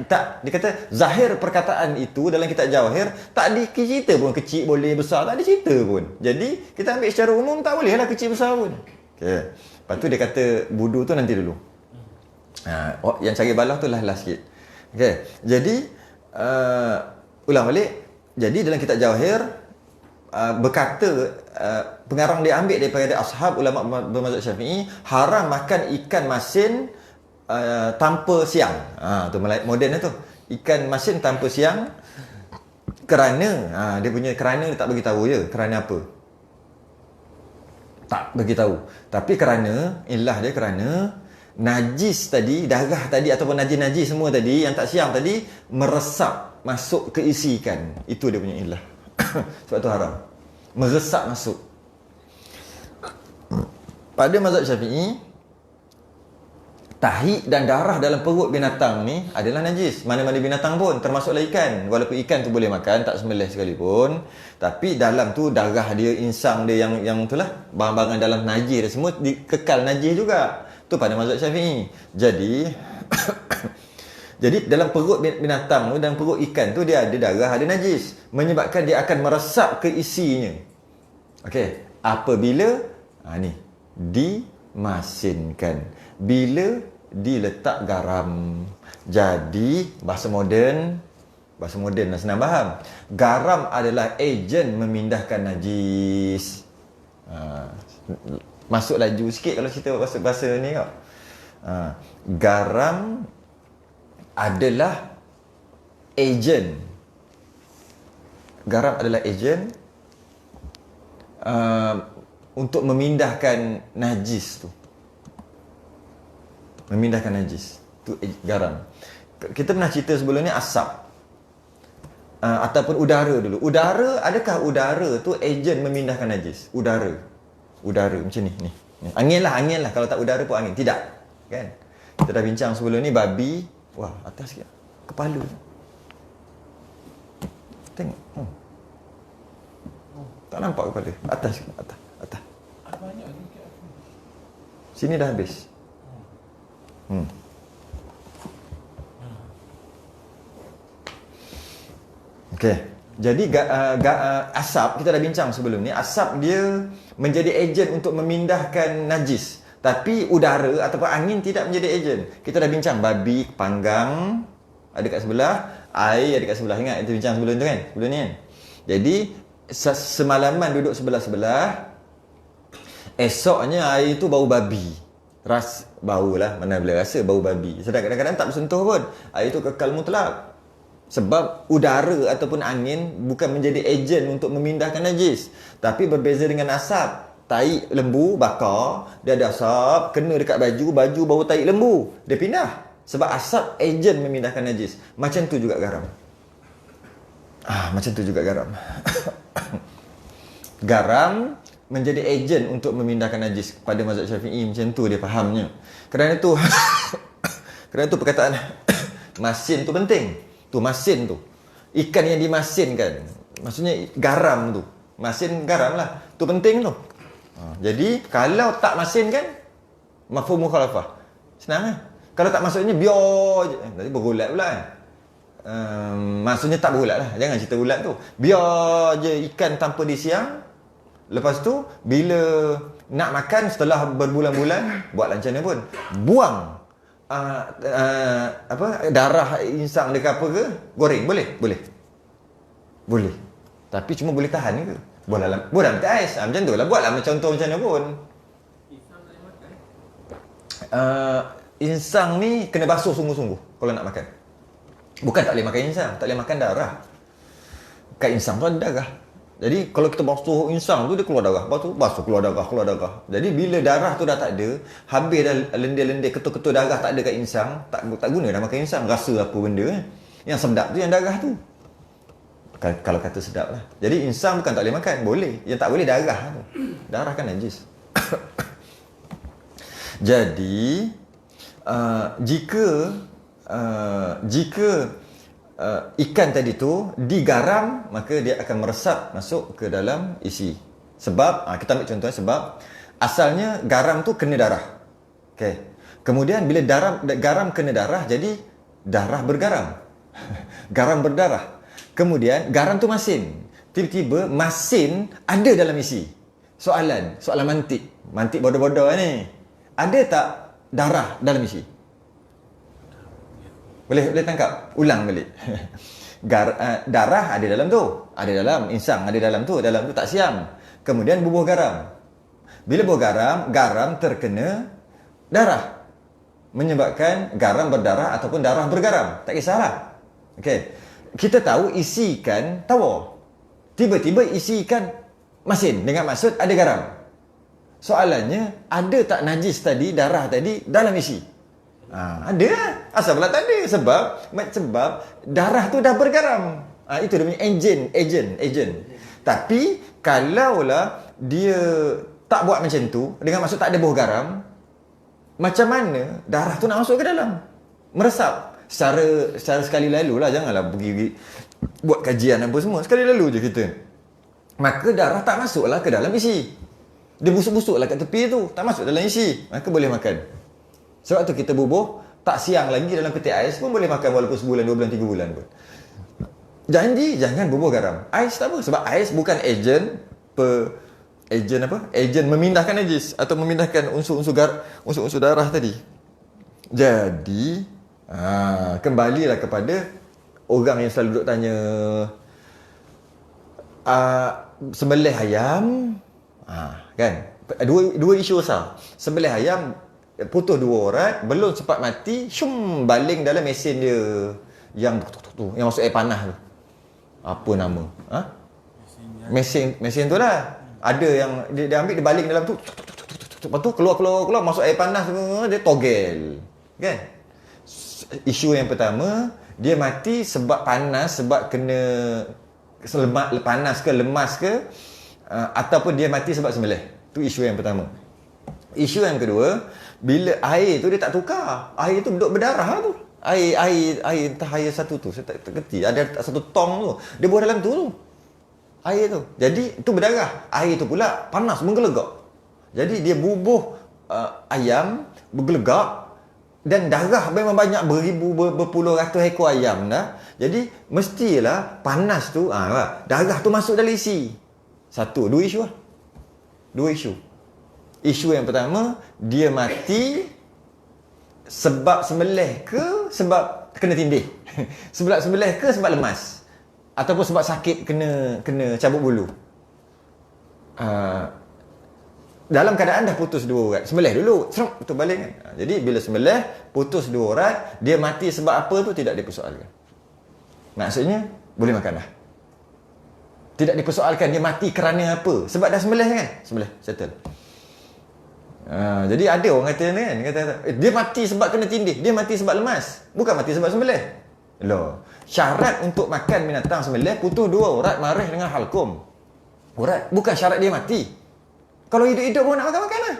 tak dia kata zahir perkataan itu dalam kitab Jawahir tak cerita pun kecil boleh, besar tak ada cerita pun. Jadi kita ambil secara umum tak boleh lah kecil besar pun. Okey. Lepas tu dia kata wudu tu nanti dulu. Yang cari balah tu lah sikit. Okey. Jadi ulang balik. Jadi dalam kitab Jawahir berkata pengarang dia ambil daripada ashab ulama bermazhab Syafi'i haram makan ikan masin tanpa siang. Tu moden tu. Ikan masin tanpa siang kerana dia punya kerana dia tak bagi tahu je. Kerana apa? Tak bagi tahu. Tapi kerana najis tadi, darah tadi ataupun najis-najis semua tadi yang tak siang tadi meresap masuk ke isi ikan. Itu dia punya illah. Sebab tu haram. Meresap masuk. Pada mazhab Syafi'i, tahi dan darah dalam perut binatang ni adalah najis. Mana-mana binatang pun, termasuklah ikan. Walaupun ikan tu boleh makan, tak sembelih sekalipun, tapi dalam tu darah dia, insang dia yang itulah, barang-barang dalam najis dia semua kekal najis juga. Tu pada mazhab Syafi'i. Jadi dalam perut binatang tu, dalam perut ikan tu dia ada darah, ada najis, menyebabkan dia akan meresap ke isinya. Okey, apabila dimasinkan, bila diletak garam. Jadi bahasa moden lah senang faham. Garam adalah ejen memindahkan najis. Masuk laju sikit kalau cerita bahasa ni kau. Garam adalah ejen. Garam adalah ejen untuk memindahkan najis tu. Memindahkan najis tu garam. Kita pernah cerita sebelum ni asap ataupun udara dulu. Adakah udara tu ejen memindahkan najis? Udara macam ni. Angin lah. Kalau tak udara pun angin. Tidak, kan? Kita dah bincang sebelum ni babi. Wah, atas sikit. Kepala. Tengok. Tak nampak kepala. Atas. Sini dah habis. Okey. Jadi asap, kita dah bincang sebelum ni, asap dia menjadi ejen untuk memindahkan najis. Tapi udara ataupun angin tidak menjadi ejen. Kita dah bincang babi panggang ada kat sebelah, air ada kat sebelah. Ingat kita bincang sebelum tu kan? Sebelum ni kan? Jadi semalaman duduk sebelah-sebelah, esoknya air tu bau babi. Bau lah, mana boleh rasa bau babi. Sedang kadang-kadang tak bersentuh pun, air tu kekal mutlak. Sebab udara ataupun angin bukan menjadi ejen untuk memindahkan najis. Tapi berbeza dengan asap. Tai lembu bakar, dia ada asap, kena dekat baju bau tai lembu, dia pindah. Sebab asap ejen memindahkan najis. Macam tu juga garam. Garam menjadi ejen untuk memindahkan najis. Pada mazhab Syafi'i macam tu dia fahamnya. Kerana tu perkataan Masin tu penting. Tu masin tu. Ikan yang dimasinkan. Maksudnya garam tu. Masin garam lah. Tu penting tu. Jadi kalau tak masin kan mafhum mukhalafah. Senang kan? Kalau tak maksudnya biar je. Nanti berulat pula kan. Maksudnya tak berulat lah. Jangan cerita ulat tu. Biar je ikan tanpa disiang. Lepas tu bila nak makan setelah berbulan-bulan, buat macam mana pun, buang darah insang dekat apa ke, goreng boleh. Tapi cuma boleh tahan ke, buat dalam teh ais. Macam tu lah, buatlah contoh macam mana pun. Insang ni kena basuh sungguh-sungguh kalau nak makan. Bukan tak boleh makan insang, tak boleh makan darah. Kat insang tu ada darah. Jadi kalau kita basuh insang tu dia keluar darah. Basuh keluar darah. Jadi bila darah tu dah tak ada, habis dah lendir-lendir ketul-ketul darah tak ada kat insang, tak guna dah makan insang. Rasa apa benda kan. Yang sedap tu yang darah tu. Kalau kata sedap lah. Jadi insang bukan tak boleh makan, boleh. Yang tak boleh darah tu. Darah kan najis. Jadi jika ikan tadi tu digaram, maka dia akan meresap masuk ke dalam isi. Sebab kita ambil contohnya, sebab asalnya garam tu kena darah. Okey. Kemudian bila garam kena darah, jadi darah bergaram. Garam berdarah. Kemudian garam tu masin. Tiba-tiba masin ada dalam isi. Soalan mantik bodoh-bodoh ni. Ada tak darah dalam isi? Boleh tangkap? Ulang balik. Darah ada dalam tu. Ada dalam insang, ada dalam tu. Dalam tu tak siam. Kemudian bubuh garam. Bila bubuh garam terkena darah. Menyebabkan garam berdarah ataupun darah bergaram. Tak kisahlah. Okey. Kita tahu isi ikan tawar. Tiba-tiba isi ikan masin. Dengan maksud ada garam. Soalannya, ada tak najis tadi, darah tadi dalam isi? Ada lah. Asal pula tak ada. Sebab darah tu dah bergaram. Itu dia punya agent. Tapi kalaulah dia tak buat macam tu, dengan maksud tak ada buah garam, macam mana darah tu nak masuk ke dalam? Meresap. Secara sekali lalu lah. Janganlah pergi buat kajian apa semua. Sekali lalu je kita. Maka darah tak masuklah ke dalam isi. Dia busuk-busuk lah kat tepi tu. Tak masuk dalam isi. Maka boleh makan. Sebab tu kita bubuh, tak siang lagi dalam peti ais pun boleh makan walaupun sebulan, 2 bulan, 3 bulan pun. Janji jangan bubuh garam. Ais tak apa. Sebab ais bukan ejen memindahkan najis atau memindahkan unsur-unsur darah tadi. Jadi, kembalilah kepada orang yang selalu duk tanya, sembelih ayam, kan? Dua isu besar. Sembelih ayam, putus 2 urat, belum sempat mati, baling dalam mesin dia yang masuk air panas tu. Apa nama? Mesin tu lah. Ada yang dia ambil, dia baling dalam tu. Lepas tu keluar masuk air panas, dia togel. Kan? Isu yang pertama, dia mati sebab panas, sebab kena panas ke lemas ke, ataupun dia mati sebab sembelih. Tu isu yang pertama. Isu yang kedua, bila air tu dia tak tukar. Air tu duduk berdarah tu. Air entah air satu tu, saya tak kerti. Ada satu tong tu. Dia buah dalam tu. Air tu. Jadi tu berdarah. Air tu pula panas, menggelegak. Jadi dia bubuh ayam, bergelegak. Dan darah memang banyak, beribu, berpuluh ratus ekor ayam dah. Jadi mestilah panas tu, darah tu masuk dalam isi. Dua isu lah. Dua isu. Isu yang pertama, dia mati sebab sembelih ke sebab kena tindih? Sebab sembelih ke sebab lemas? Ataupun sebab sakit kena cabut bulu? Dalam keadaan dah putus 2 urat, sembelih dulu, tu balik kan? Jadi bila sembelih, putus 2 urat, dia mati sebab apa tu tidak dipersoalkan. Maksudnya, boleh makan dah. Tidak dipersoalkan dia mati kerana apa. Sebab dah sembelih kan? Sembelih, settle. Jadi ada orang kata kan, dia mati sebab kena tindih, dia mati sebab lemas, bukan mati sebab sembelih. Loh, syarat untuk makan binatang sembelih putus 2 urat marih dengan halkum. Urat bukan syarat dia mati. Kalau hidup-hidup pun nak makan lah.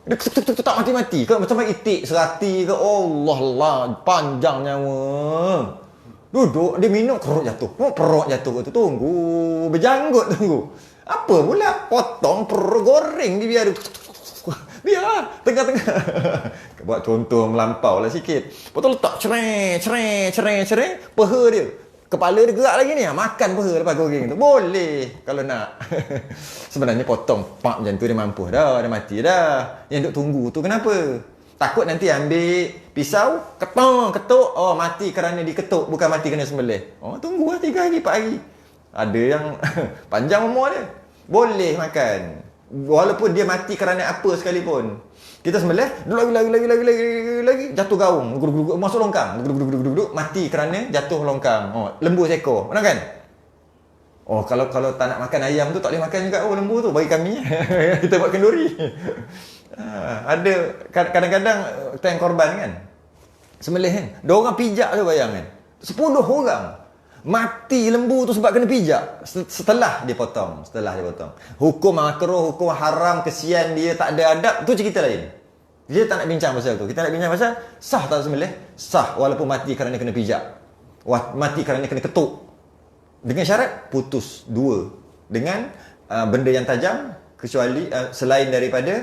Dia ketuk tak mati-mati. Kan macam itik serati ke. Allah lah. Panjang nyawa. Duduk, dia minum, keruk jatuh. Perut jatuh. Tunggu. Berjanggut tunggu. Apa pula? Potong, perut goreng. Dia biar. Biar. Tengah-tengah. Buat contoh melampau lah sikit. Lepas tu letak cereng. Peha dia. Kepala dia gerak lagi ni. Makan peha lepas goreng tu. Boleh. Kalau nak. Sebenarnya potong. Pak macam tu dia mampu dah. Dah mati dah. Yang duk tunggu tu kenapa? Takut nanti ambil pisau. Ketuk. Oh mati kerana diketuk. Bukan mati kerana sembelih. Oh tunggu lah 3 hari 4 hari. Ada yang panjang umur dia. Boleh makan. Walaupun dia mati kerana apa sekalipun. Kita sembelih, lagi jatuh gaung, masuk longkang, mati kerana jatuh longkang. Oh, lembu seekor. Benar kan? Oh, kalau tak nak makan ayam tu tak boleh makan juga. Oh, lembu tu bagi kami. Kita buat kenduri. Ada kadang-kadang time korban kan. Sembelih kan. 2 orang pijak tu bayang kan. 10 orang mati lembu tu sebab kena pijak setelah dia potong. Hukum makruh, hukum haram, kesian dia, tak ada adab, tu cerita lain. Dia tak nak bincang pasal tu. Kita nak bincang pasal sah tak sembelih? Sah walaupun mati kerana kena pijak. Mati kerana kena ketuk. Dengan syarat putus 2 dengan benda yang tajam, kecuali selain daripada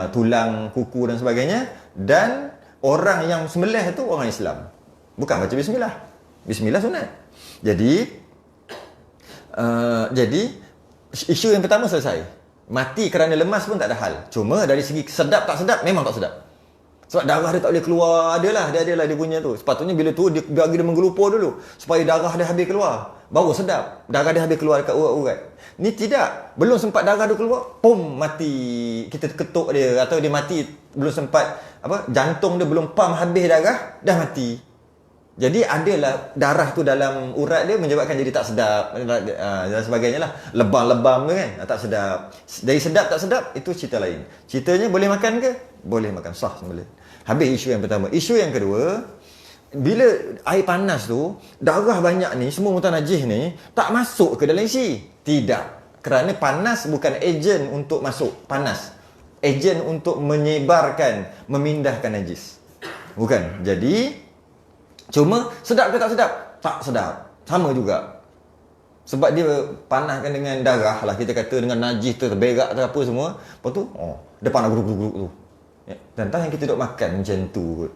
tulang, kuku dan sebagainya, dan orang yang sembelih tu orang Islam. Bukan baca bismillah. Bismillah sunat. Jadi isu yang pertama selesai. Mati kerana lemas pun tak ada hal. Cuma dari segi sedap tak sedap, memang tak sedap. Sebab darah dia tak boleh keluar. Dia adalah dia punya tu. Sepatutnya bila tu dia bagi dia menggelupur dulu supaya darah dia habis keluar. Baru sedap. Darah dia habis keluar dekat urat-urat. Ni tidak. Belum sempat darah dia keluar, pum mati. Kita ketuk dia atau dia mati belum sempat jantung dia belum pam habis darah, dah mati. Jadi adalah darah tu dalam urat dia menyebabkan jadi tak sedap dan sebagainya lah. Lebam-lebam tu kan, tak sedap. Dari sedap tak sedap, itu cerita lain. Ceritanya boleh makan ke? Boleh makan, sah sembelih. Habis isu yang pertama. Isu yang kedua, bila air panas tu, darah banyak ni, semua mutan najis ni, tak masuk ke dalam isi. Tidak. Kerana panas bukan ejen untuk masuk. Panas. Ejen untuk menyebarkan, memindahkan najis. Bukan. Jadi cuma sedap ke tak sedap? Tak sedap. Sama juga. Sebab dia panaskan dengan darah lah, kita kata dengan najis terberak atau apa semua. Lepas tu, dia panas guruk-guruk tu. Dan tak yang kita duk makan macam tu kot.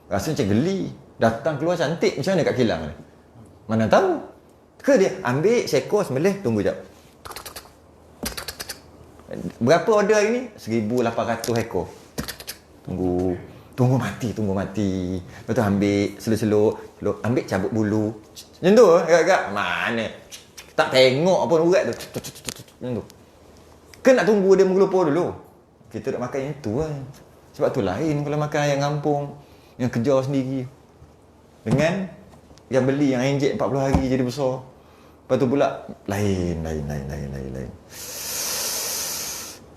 Rasa macam geli. Datang keluar cantik macam mana kat kilang ni? Mana tahu. Ke dia ambil seekor sembelih, tunggu jap. Berapa order hari ni? 1,800 ekor. Tunggu mati. Lepas tu ambil seluk-seluk, ambil cabut bulu. Macam tu agak-agak. Mana? Tak tengok apa urat tu. Macam tu. Kan nak tunggu dia menggelupur dulu. Kita nak makan yang tu kan. Sebab tu lain kalau makan ayam kampung yang kejar sendiri. Dengan yang beli yang injek 40 hari jadi besar. Lepas tu pula lain.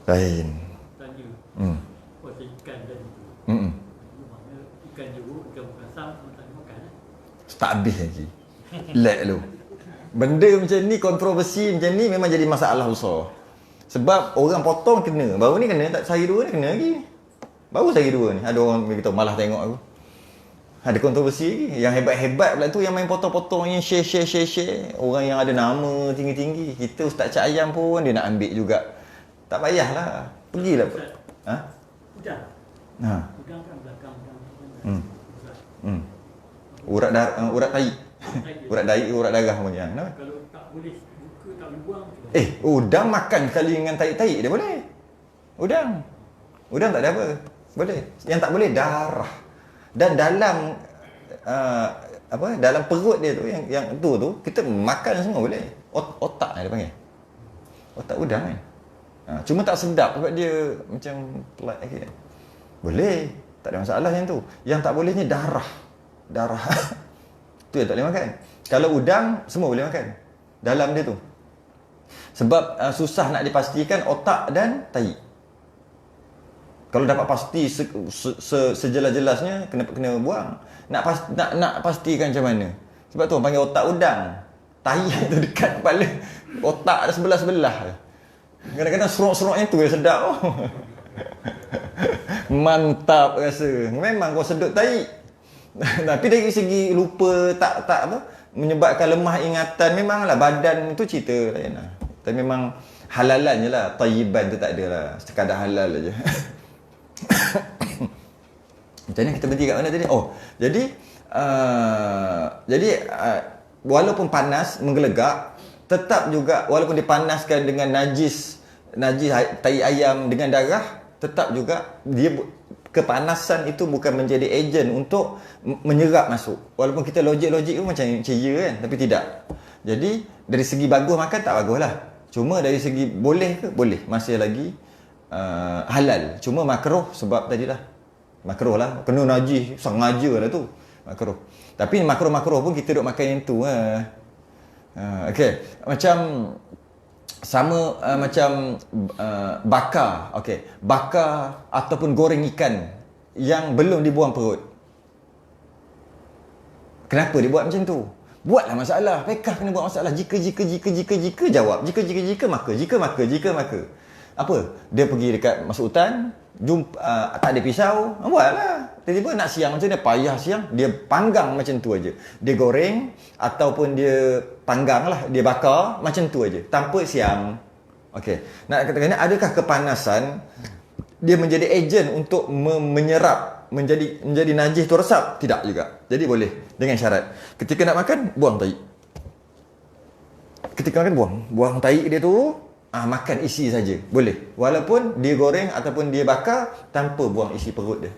Tanya. Kuasa ikan dan ikan jeruk, ikan berasam, tak dimakan. Tak habis lagi. Lag lu. Benda macam ni, kontroversi macam ni memang jadi masalah besar. Sebab orang potong kena. Baru ni kena, tak sehari 2 ni kena lagi. Baru sehari 2 ni. Ada orang beritahu malah tengok aku. Ada kontroversi lagi. Yang hebat-hebat pula tu yang main potong-potong, yang share. Orang yang ada nama tinggi-tinggi. Kita Ustaz Cak Ayam pun dia nak ambil juga. Tak payahlah. Pergilah. Udang. Udang kan belakang. Urat tahi. Urat darah punya. Kalau tak boleh buka, tak boleh buang. Udang makan sekali dengan tahi dia boleh. Udang tak ada apa. Boleh. Yang tak boleh darah. Dan dalam dalam perut dia tu yang tu kita makan semua boleh. Otak dia panggil. Otak udang kan. Cuma tak sedap sebab dia macam pelat lagi. Boleh. Tak ada masalah yang tu. Yang tak bolehnya darah. Tu yang tak boleh makan. Kalau udang, semua boleh makan. Dalam dia tu. Sebab susah nak dipastikan otak dan tahi. Kalau dapat pasti sejelas-jelasnya, kena buang. Nak pastikan macam mana. Sebab tu orang panggil otak udang. Tahi tu dekat kepala. Otak ada sebelah-sebelah. Kadang-kadang serok-seroknya tu yang sedap. Mantap rasa. Memang kau sedut tahi. Tapi dari segi lupa tak apa menyebabkan lemah ingatan, memanglah badan tu cerita lain lah. Tapi memang halalan je lah. Tayyiban tu tak ada lah. Sekadar halal aja. Macam mana kita berhenti kat mana tadi? Oh, jadi walaupun panas menggelegak, tetap juga walaupun dipanaskan dengan najis tai ayam dengan darah, tetap juga dia kepanasan itu bukan menjadi ejen untuk menyerap masuk. Walaupun kita logik-logik tu macam ya kan, tapi tidak. Jadi dari segi bagus makan tak bagus lah. Cuma dari segi boleh ke? Boleh. Masih lagi halal. Cuma makruh sebab tadilah. Makruh lah. Kena najis sengaja lah tu. Makruh. Tapi makruh-makruh pun kita duk makan yang tu lah. Okey, macam sama macam bakar. Okey, bakar ataupun goreng ikan yang belum dibuang perut. Kenapa dia buat macam tu? Buatlah masalah. Fiqh kena buat masalah. Jika jawab. Jika maka. Apa? Dia pergi dekat masuk hutan, tak ada pisau, buatlah. Tiba-tiba nak siang macam dia payah siang, dia panggang macam tu aja. Dia goreng ataupun dia panggang lah, dia bakar macam tu aja tanpa siang. Okey. Nak katakan adakah kepanasan dia menjadi ejen untuk menyerap menjadi najis tu resap? Tidak juga. Jadi boleh dengan syarat. Ketika nak makan, buang tahi. Ketika makan buang tahi dia tu, makan isi saja. Boleh. Walaupun dia goreng ataupun dia bakar tanpa buang isi perut dia.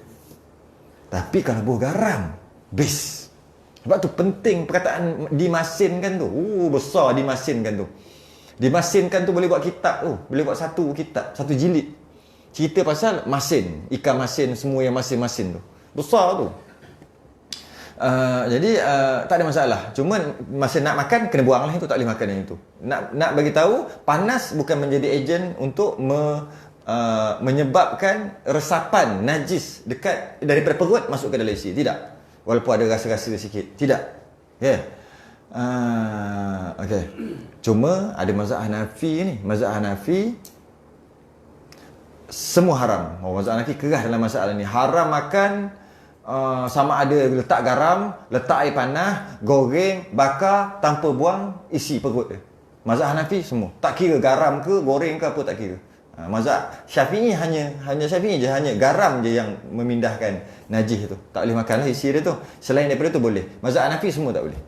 Tapi kalau buah garam, best. Sebab tu penting perkataan dimasinkan tu. Besar dimasinkan tu. Dimasinkan tu boleh buat kitab tu. Boleh buat satu kitab, satu jilid. Cerita pasal masin, ikan masin, semua yang masin-masin tu. Besar tu. Jadi tak ada masalah. Cuma masa nak makan kena buang lah itu, tak boleh makan yang itu. Nak bagi tahu panas bukan menjadi ejen untuk menyebabkan resapan najis dekat daripada perut masuk ke dalam isi. Tidak. Walaupun ada rasa-rasa sikit. Tidak. Ya. Okey. Cuma ada mazhab Hanafi ni. Mazhab Hanafi semua haram. Mazhab Hanafi keras dalam masalah ni. Haram makan sama ada letak garam, letak air panas, goreng, bakar tanpa buang isi perut dia. Mazhab Hanafi semua. Tak kira garam ke, goreng ke apa, tak kira. Mazhab Syafi'i hanya Syafi'i je, hanya garam je yang memindahkan najis tu. Tak boleh makan lah isi dia tu. Selain daripada tu boleh. Mazhab Hanafi semua tak boleh.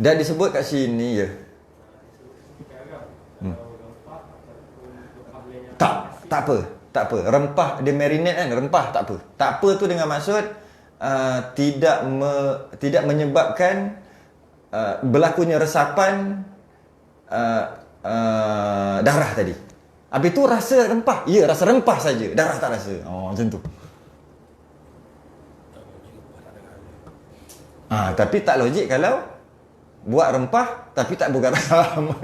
Dan disebut kat sini je. Tak apa. Rempah dia marinate kan, rempah tak apa. Tak apa tu dengan maksud tidak menyebabkan berlakunya resapan darah tadi. Habis tu rasa rempah. Ya, rasa rempah saja. Darah tak rasa. Macam tu. Tapi tak logik kalau buat rempah tapi tak buat garam.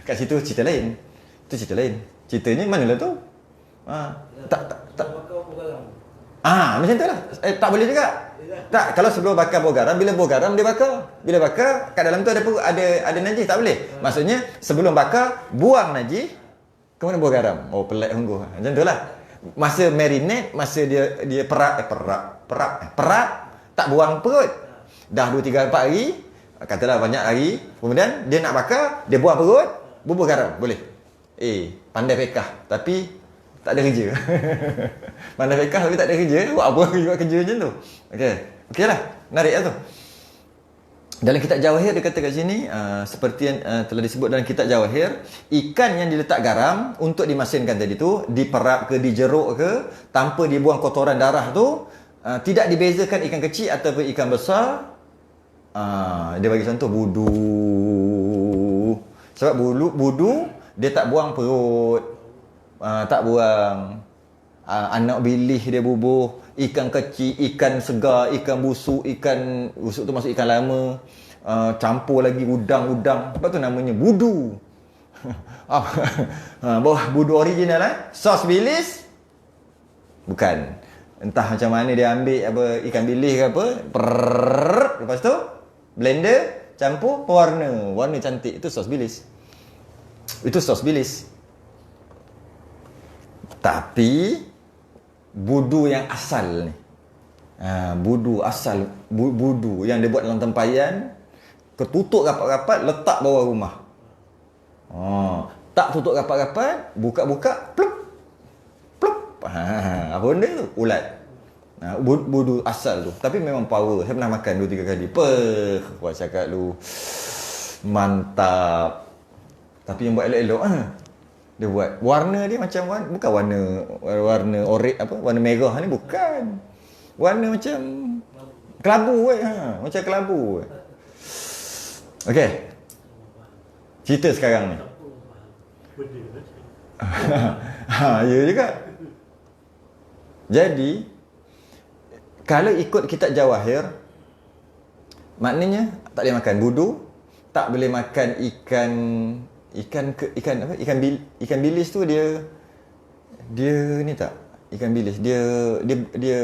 Kat situ cerita lain. Itu cerita lain. Ceritanya manalah tu? Tak. Macam tu lah. Tak boleh juga. Tak, kalau sebelum bakar buah garam, bila buah garam dia bakar. Bila bakar, kat dalam tu ada najis, tak boleh. Maksudnya sebelum bakar, buang najis, kemudian buah garam. Pelik sungguh. Macam tu lah. Masa marinate, masa dia perak, tak buang perut. Dah 2, 3, 4 hari, katalah banyak hari, kemudian dia nak bakar, dia buang perut, bubuh garam, boleh. Pandai fiqh, tapi tak ada kerja. Pandai fiqh tapi tak ada kerja, buat apa buat kerja macam tu. Okey lah, menarik lah tu. Dalam kitab Jawahir dia kata kat sini, seperti yang telah disebut dalam kitab Jawahir, ikan yang diletak garam untuk dimasinkan tadi tu, diperap ke, dijeruk ke, tanpa dibuang kotoran darah tu, tidak dibezakan ikan kecil ataupun ikan besar. Dia bagi contoh budu. Sebab budu dia tak buang perut, tak buang anak bilih dia bubuh. Ikan kecil, ikan segar, ikan busuk tu masuk ikan lama, campur lagi udang. Sebab tu namanya budu. Bawah budu original sos bilis bukan. Entah macam mana dia ambil apa ikan bilih ke apa, lepas tu blender, campur warna cantik, itu sos bilis. Itu sos bilis. Tapi budu yang asal ni, budu asal, budu yang dia buat dalam tempayan, ketutup rapat-rapat, letak bawah rumah. Tak tutup rapat-rapat, buka-buka, plup, plup. Apa benda tu? Ulat. Budu asal tu. Tapi memang power. Saya pernah makan 2-3 kali. Kuat cakap lu. Mantap. Tapi yang buat elok-elok dia buat warna dia macam bukan warna oranye apa, warna merah ni bukan. Warna macam kelabu macam kelabu. Okey. Cerita sekarang ni. Ya juga. Jadi kalau ikut kitab Jawahir, maknanya tak boleh makan budu, tak boleh makan ikan bilis tu dia ni tak, ikan bilis dia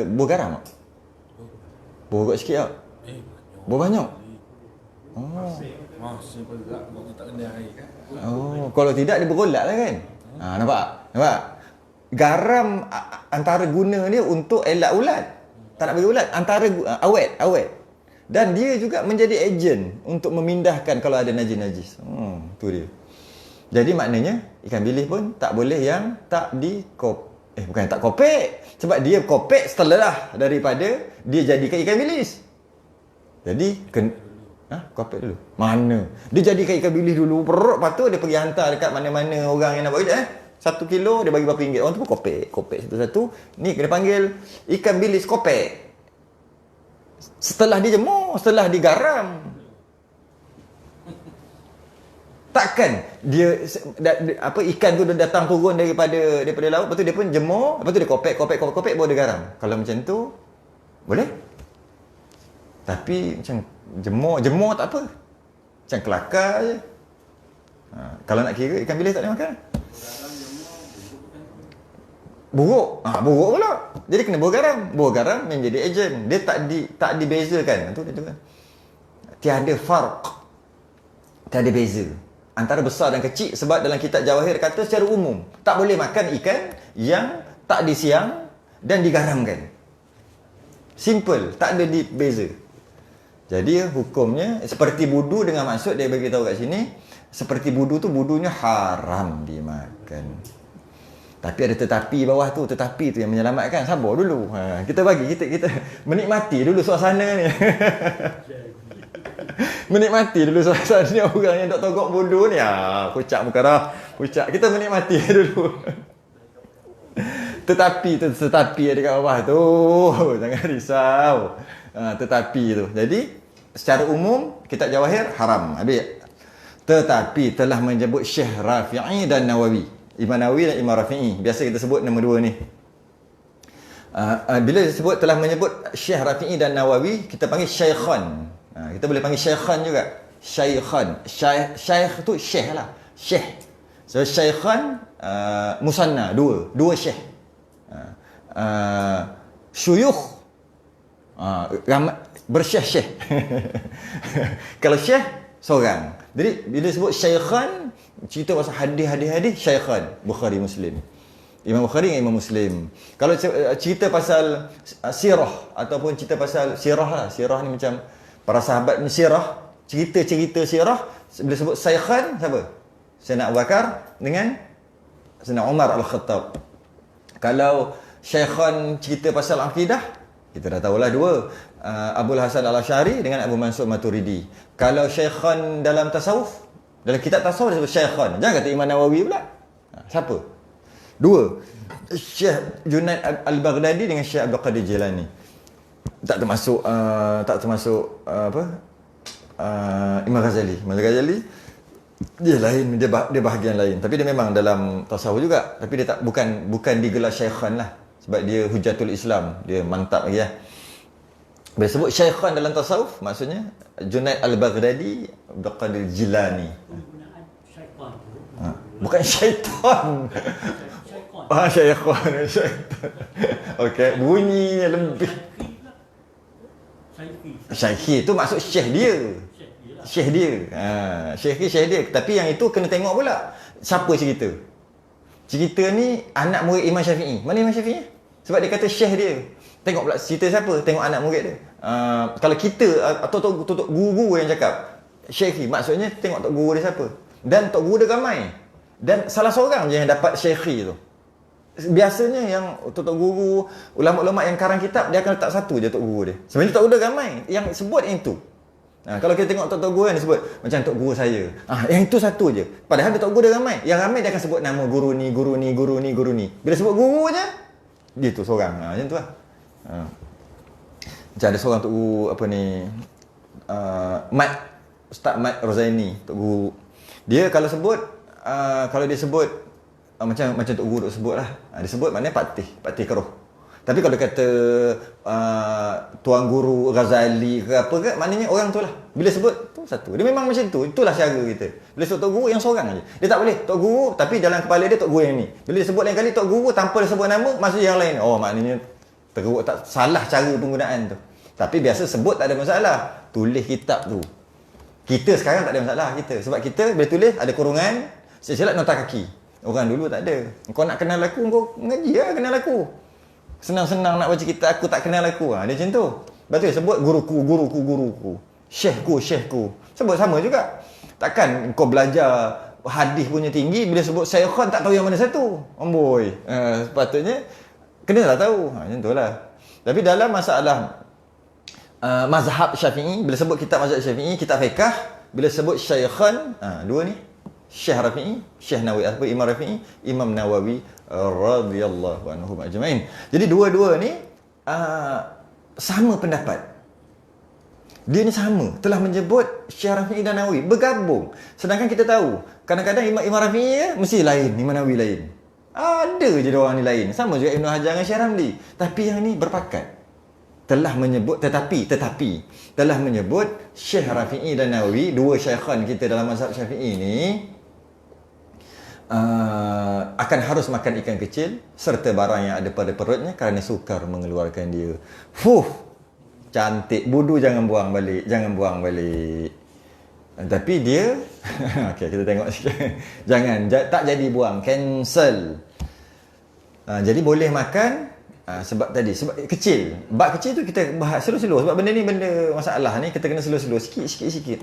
buah garam tak? Buah sikit tak? Buah banyak. Masih berat waktu tak kena air kan. Kalau tidak dia bergolak lah kan. Nampak? Garam antara guna dia untuk elak ulat. Tak nak bagi ulat, antara awet. Dan dia juga menjadi ejen untuk memindahkan kalau ada najis-najis. Tu dia. Jadi maknanya ikan bilis pun tak boleh yang tak bukan tak kopek. Sebab dia kopek setelah daripada dia jadikan ikan bilis. Jadi kopek dulu. Mana? Dia jadikan ikan bilis dulu, perut, lepas tu dia pergi hantar dekat mana-mana orang yang nak bagi 1 kilo dia bagi berapa ringgit. Orang tu pun kopek satu-satu. Ni kena panggil ikan bilis kopek. Setelah dijemur, setelah digaram. Takkan dia ikan tu dia datang turun daripada laut, lepas tu dia pun jemur, lepas tu dia kopek baru dia garam. Kalau macam tu boleh. Tapi macam jemur tak apa. Macam kelakar je. Kalau nak kira ikan bilis tak boleh makan. Buruk. Buruk pula. Jadi kena buah garam. Buah garam menjadi ejen. Dia tak dibezakan. Tu dia tu kan. Tiada farq. Tiada beza antara besar dan kecil, sebab dalam kitab Jawahir kata secara umum tak boleh makan ikan yang tak disiang dan digaramkan. Simple, tak ada beza. Jadi hukumnya seperti budu, dengan maksud dia bagi tahu kat sini, seperti budu tu budunya haram dimakan. Tapi ada tetapi bawah tu, tetapi tu yang menyelamatkan. Sabar dulu. Kita menikmati dulu suasana ni. Menikmati dulu suasana ni, orang yang dok togok budu ni. Pucak muka dah. Pucak. Kita menikmati dulu. Tetapi ada kat bawah tu. Jangan risau. Tetapi tu. Jadi secara umum kitab Jawahir haram. Habis. Tetapi telah menyebut Syekh Rafi'i dan Nawawi. Imam Nawawi dan Imam Rafi'i. Biasa kita sebut nama dua ni. Bila disebut telah menyebut Syekh Rafi'i dan Nawawi, kita panggil Syaikhan. Kita boleh panggil Syaikhan juga. Syaikhan. Syaikh tu Syekh lah. Syekh. So Syaikhan musanna, dua Syekh. Syuyukh bersyekh-syekh. Kalau Syekh seorang. Jadi bila sebut Syaikhan, cerita pasal hadis, Syaikhan, Bukhari Muslim. Imam Bukhari dengan Imam Muslim. Kalau cerita pasal sirah ataupun cerita pasal sirah lah. Sirah ni macam para sahabat ni sirah, cerita-cerita sirah, bila sebut Syaikhan siapa? Sayyidina Abu Bakar dengan Sayyidina Umar Al-Khattab. Kalau Syaikhan cerita pasal akidah, kita dah tahulah dua, Abul Hasan Al-Asy'ari dengan Abu Mansur Maturidi. Kalau Syaikhan dalam tasawuf, dalam kitab tasawuf dia sebut Syaikhan. Jangan kata Imam Nawawi pula. Siapa? Dua. Syekh Junaid Al-Baghdadi dengan Syekh Abdul Qadir Jilani. Tak termasuk Imam Ghazali. Imam Ghazali dia lain, dia bahagian lain. Tapi dia memang dalam tasawuf juga. Tapi dia bukan digelar Syaikhan lah. Sebab dia Hujatul Islam. Dia mantap lagi lah. Bila sebut Syaikhan dalam tasawuf, maksudnya Junaid Al-Baghdadi, Abdul Qadir Jilani. Penggunaan syaitan tu. Bukan syaitan. Syaikhan. Okey, bunyinya lebih. Syekh tu maksud syekh dia. Syekh dia. Syekh dia. Tapi yang itu kena tengok pula siapa cerita. Cerita ni anak murid Imam Syafi'i. Mana Imam Syafi'i? Sebab dia kata syekh dia. Tengok pula cerita siapa? Tengok anak murid dia. Kalau kita atau tok guru yang cakap syekhi, maksudnya tengok tok guru dia siapa. Dan tok guru dia ramai. Dan salah seorang je yang dapat syekhi tu. Biasanya yang tok guru, ulama-ulama yang karang kitab, dia akan letak satu je tok guru dia. Sebenarnya tok guru dia ramai. Yang sebut yang tu. Kalau kita tengok tok guru kan dia sebut macam tok guru saya. Yang itu satu je. Padahal tok guru dia ramai. Yang ramai dia akan sebut nama guru ni, guru ni, guru ni, guru ni. Bila sebut guru je, dia tu seorang. Macam tu lah. Macam ada seorang tok guru apa ni, Ustaz Mat Rozaini, tok guru. Dia kalau sebut kalau dia sebut macam tok guru tok sebut lah. Dia sebut maknanya Patih Keroh. Tapi kalau kata Tuan Guru Ghazali ke apa ke, maknanya orang tu lah. Bila sebut tu satu. Dia memang macam tu. Itulah cara kita. Bila sebut Tok Guru yang seorang aja. Dia tak boleh Tok Guru tapi dalam kepala dia Tok Guru yang ni. Bila dia sebut lain kali Tok Guru tanpa dia sebut nama, maksud yang lain. Oh, maknanya teruk, tak salah cara penggunaan tu. Tapi biasa sebut tak ada masalah. Tulis kitab tu. Kita sekarang tak ada masalah kita. Sebab kita bila tulis ada kurungan, silap nota kaki. Orang dulu tak ada. Kau nak kenal aku, kau ngaji lah kenal aku. Senang-senang nak baca kitab, aku tak kenal aku. Dia macam tu. Lepas tu dia sebut guruku. Syekhku. Sebut sama juga. Takkan kau belajar hadis punya tinggi, bila sebut Syaikhan tak tahu yang mana satu. Amboi. Sepatutnya kenalah tahu. Macam tu lah. Tapi dalam masalah mazhab Syafi'i, bila sebut kitab mazhab Syafi'i, kitab fiqh, bila sebut Syaikhan, dua ni, Syekh Rafi'i, Syekh Nawawi, Imam Rafi'i, Imam Nawawi radhiyallahu anhum ajma'in. Jadi dua-dua ni sama pendapat. Dia ni sama, telah menyebut Syekh Rafi'i dan Nawawi bergabung. Sedangkan kita tahu, kadang-kadang Imam Rafi'i mesti lain, Imam Nawawi lain. Ada je dua orang ni lain. Sama juga Ibn Hajar dengan Syekh Ramli. Tapi yang ni berpakat. Telah menyebut tetapi telah menyebut Syekh Rafi'i dan Nawawi, dua syekhan kita dalam mazhab Syafi'i ni, akan harus makan ikan kecil serta barang yang ada pada perutnya kerana sukar mengeluarkan dia. Cantik. Budu jangan buang balik. Tapi dia okay, kita tengok sikit. Jangan, tak jadi buang, cancel. Jadi boleh makan. Sebab kecil. Bab kecil tu kita bahas slow-slow. Sebab benda ni benda masalah ni kita kena slow-slow sikit.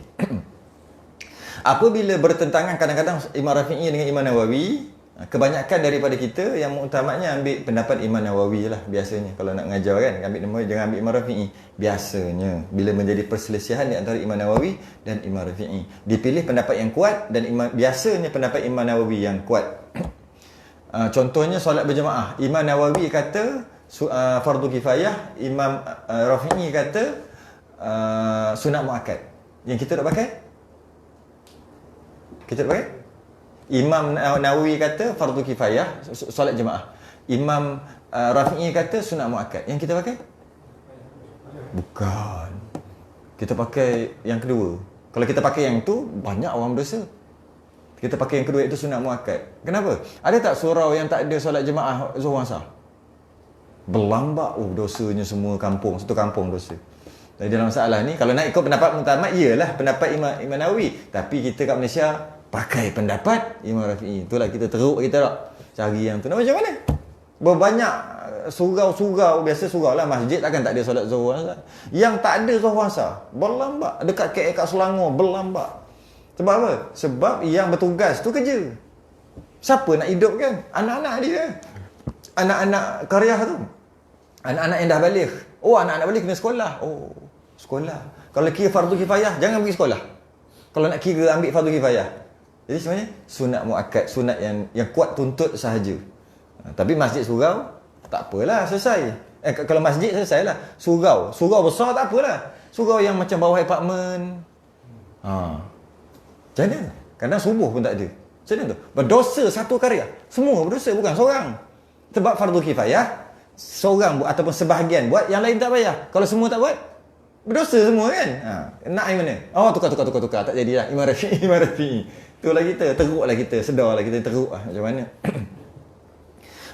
Apabila bertentangan kadang-kadang Imam Rafi'i dengan Imam Nawawi, kebanyakan daripada kita yang muktamadnya ambil pendapat Imam Nawawi lah biasanya. Kalau nak mengajar kan, jangan ambil Imam Rafi'i. Biasanya bila menjadi perselisihan di antara Imam Nawawi dan Imam Rafi'i, dipilih pendapat yang kuat dan biasanya pendapat Imam Nawawi yang kuat. Contohnya solat berjemaah, Imam Nawawi kata fardu kifayah, Imam Rafi'i kata sunat muakkad. Yang kita tak pakai? Imam Nawawi kata fardu kifayah, solat jemaah. Imam Rafi'i kata sunat muakkad. Yang kita pakai? Bukan. Kita pakai yang kedua. Kalau kita pakai yang tu, banyak orang berdosa. Kita pakai yang kedua, itu sunat muakkad. Kenapa? Ada tak surau yang tak ada solat jemaah Zuhur Asar? Berlambak. Dosanya semua kampung. Satu kampung dosa. Jadi dalam masalah ni, kalau nak ikut pendapat muktamad, iyalah pendapat Imam Nawawi. Tapi kita kat Malaysia pakai pendapat Imam Rafi'i. Itulah kita teruk kita tak cari yang tu. Nak macam mana? Berbanyak surau-surau, biasa surau lah, masjid takkan tak ada solat Zuhur Asar. Yang tak ada Zuhur Asar berlambak. Dekat KL kat Selangor berlambak. Sebab apa? Sebab yang bertugas tu kerja. Siapa nak hidupkan? Anak-anak dia. Anak-anak karyah tu. Anak-anak yang dah balik. Anak-anak balik kena sekolah. Sekolah. Kalau kira fardu kifayah, jangan pergi sekolah. Kalau nak kira ambil fardu kifayah. Jadi sebenarnya sunat muakkad, sunat yang kuat tuntut sahaja. Tapi masjid surau, tak apalah, selesai. Kalau masjid selesailah. Surau besar tak apalah. Surau yang macam bawah apartmen. Macam mana? Kadang subuh pun tak ada. Macam mana tu? Berdosa satu karya. Semua berdosa, bukan seorang. Sebab fardu kifayah, seorang buat ataupun sebahagian buat, yang lain tak payah. Kalau semua tak buat, berdosa semua kan? Nak yang mana? Tukar. Tak jadilah. Imam Rafi'i. Itulah kita. Teruklah kita. Sedarlah kita teruk lah. Macam mana?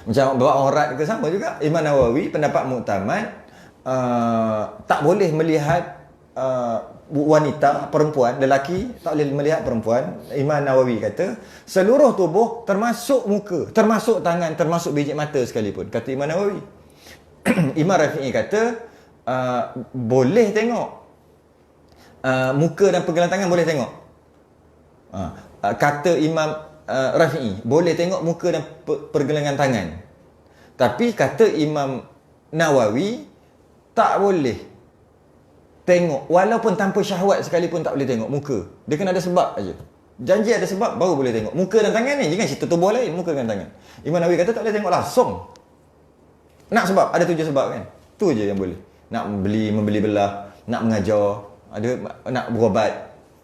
Macam bawa aurat ke sama juga. Imam Nawawi, pendapat muktamad, tak boleh melihat wanita, perempuan, lelaki tak boleh melihat perempuan. Imam Nawawi kata seluruh tubuh termasuk muka, termasuk tangan, termasuk biji mata sekalipun, kata Imam Nawawi. Imam Rafi'i kata boleh tengok muka dan pergelangan tangan, boleh tengok. Kata Imam Rafi'i boleh tengok muka dan pergelangan tangan. Tapi kata Imam Nawawi tak boleh tengok, walaupun tanpa syahwat sekalipun tak boleh tengok muka. Dia kena ada sebab aja. Janji ada sebab baru boleh tengok. Muka dan tangan ni, jangan cerita tubuh lain, muka dan tangan. Imam Nawawi kata tak boleh tengok langsung. Nak sebab, ada 7 sebab kan. Tu je yang boleh. Nak membeli belah, nak mengajar, ada nak berubat.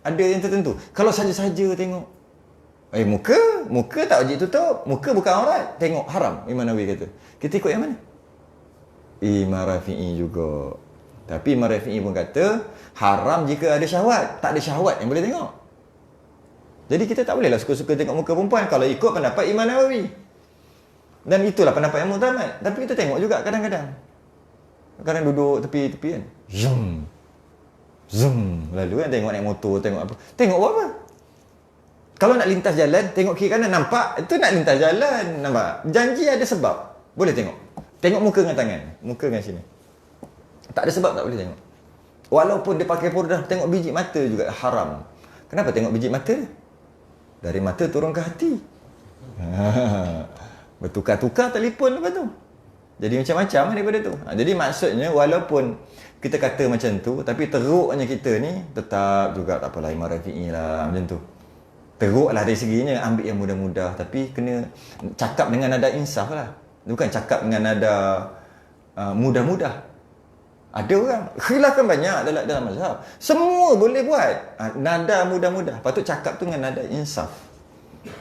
Ada yang tertentu. Kalau saja-saja tengok, muka tak wajib tutup. Muka bukan aurat. Tengok haram, Imam Nawawi kata. Kita ikut yang mana? Imam Rafi'i juga. Tapi Imam Rafi'i pun kata haram jika ada syahwat. Tak ada syahwat yang boleh tengok. Jadi kita tak bolehlah suka-suka tengok muka perempuan kalau ikut pendapat Imam Nawawi. Dan itulah pendapat yang muktamad. Tapi kita tengok juga kadang-kadang. Kadang duduk tepi-tepi kan. Zoom. Lalu kan tengok naik motor, tengok apa. Tengok buat apa? Kalau nak lintas jalan, tengok kiri kanan, nampak? Itu nak lintas jalan, nampak? Janji ada sebab. Boleh tengok. Tengok muka dengan tangan. Muka dengan sini. Tak ada sebab tak boleh tengok. Walaupun dia pakai purdah, tengok biji mata juga haram. Kenapa tengok biji mata dia? Dari mata turun ke hati. Bertukar-tukar telefon lepas tu. Jadi macam-macam daripada tu. Jadi maksudnya walaupun kita kata macam tu, tapi teruknya kita ni tetap juga tak apalah Imam Rafi'i lah macam tu. Teruklah dari seginya, ambil yang mudah-mudah. Tapi kena cakap dengan nada insaf lah. Bukan cakap dengan nada mudah-mudah. Ada orang khilaf kan banyak dalam mazhab. Semua boleh buat. Nada mudah-mudah. Patut cakap tu dengan nada insaf.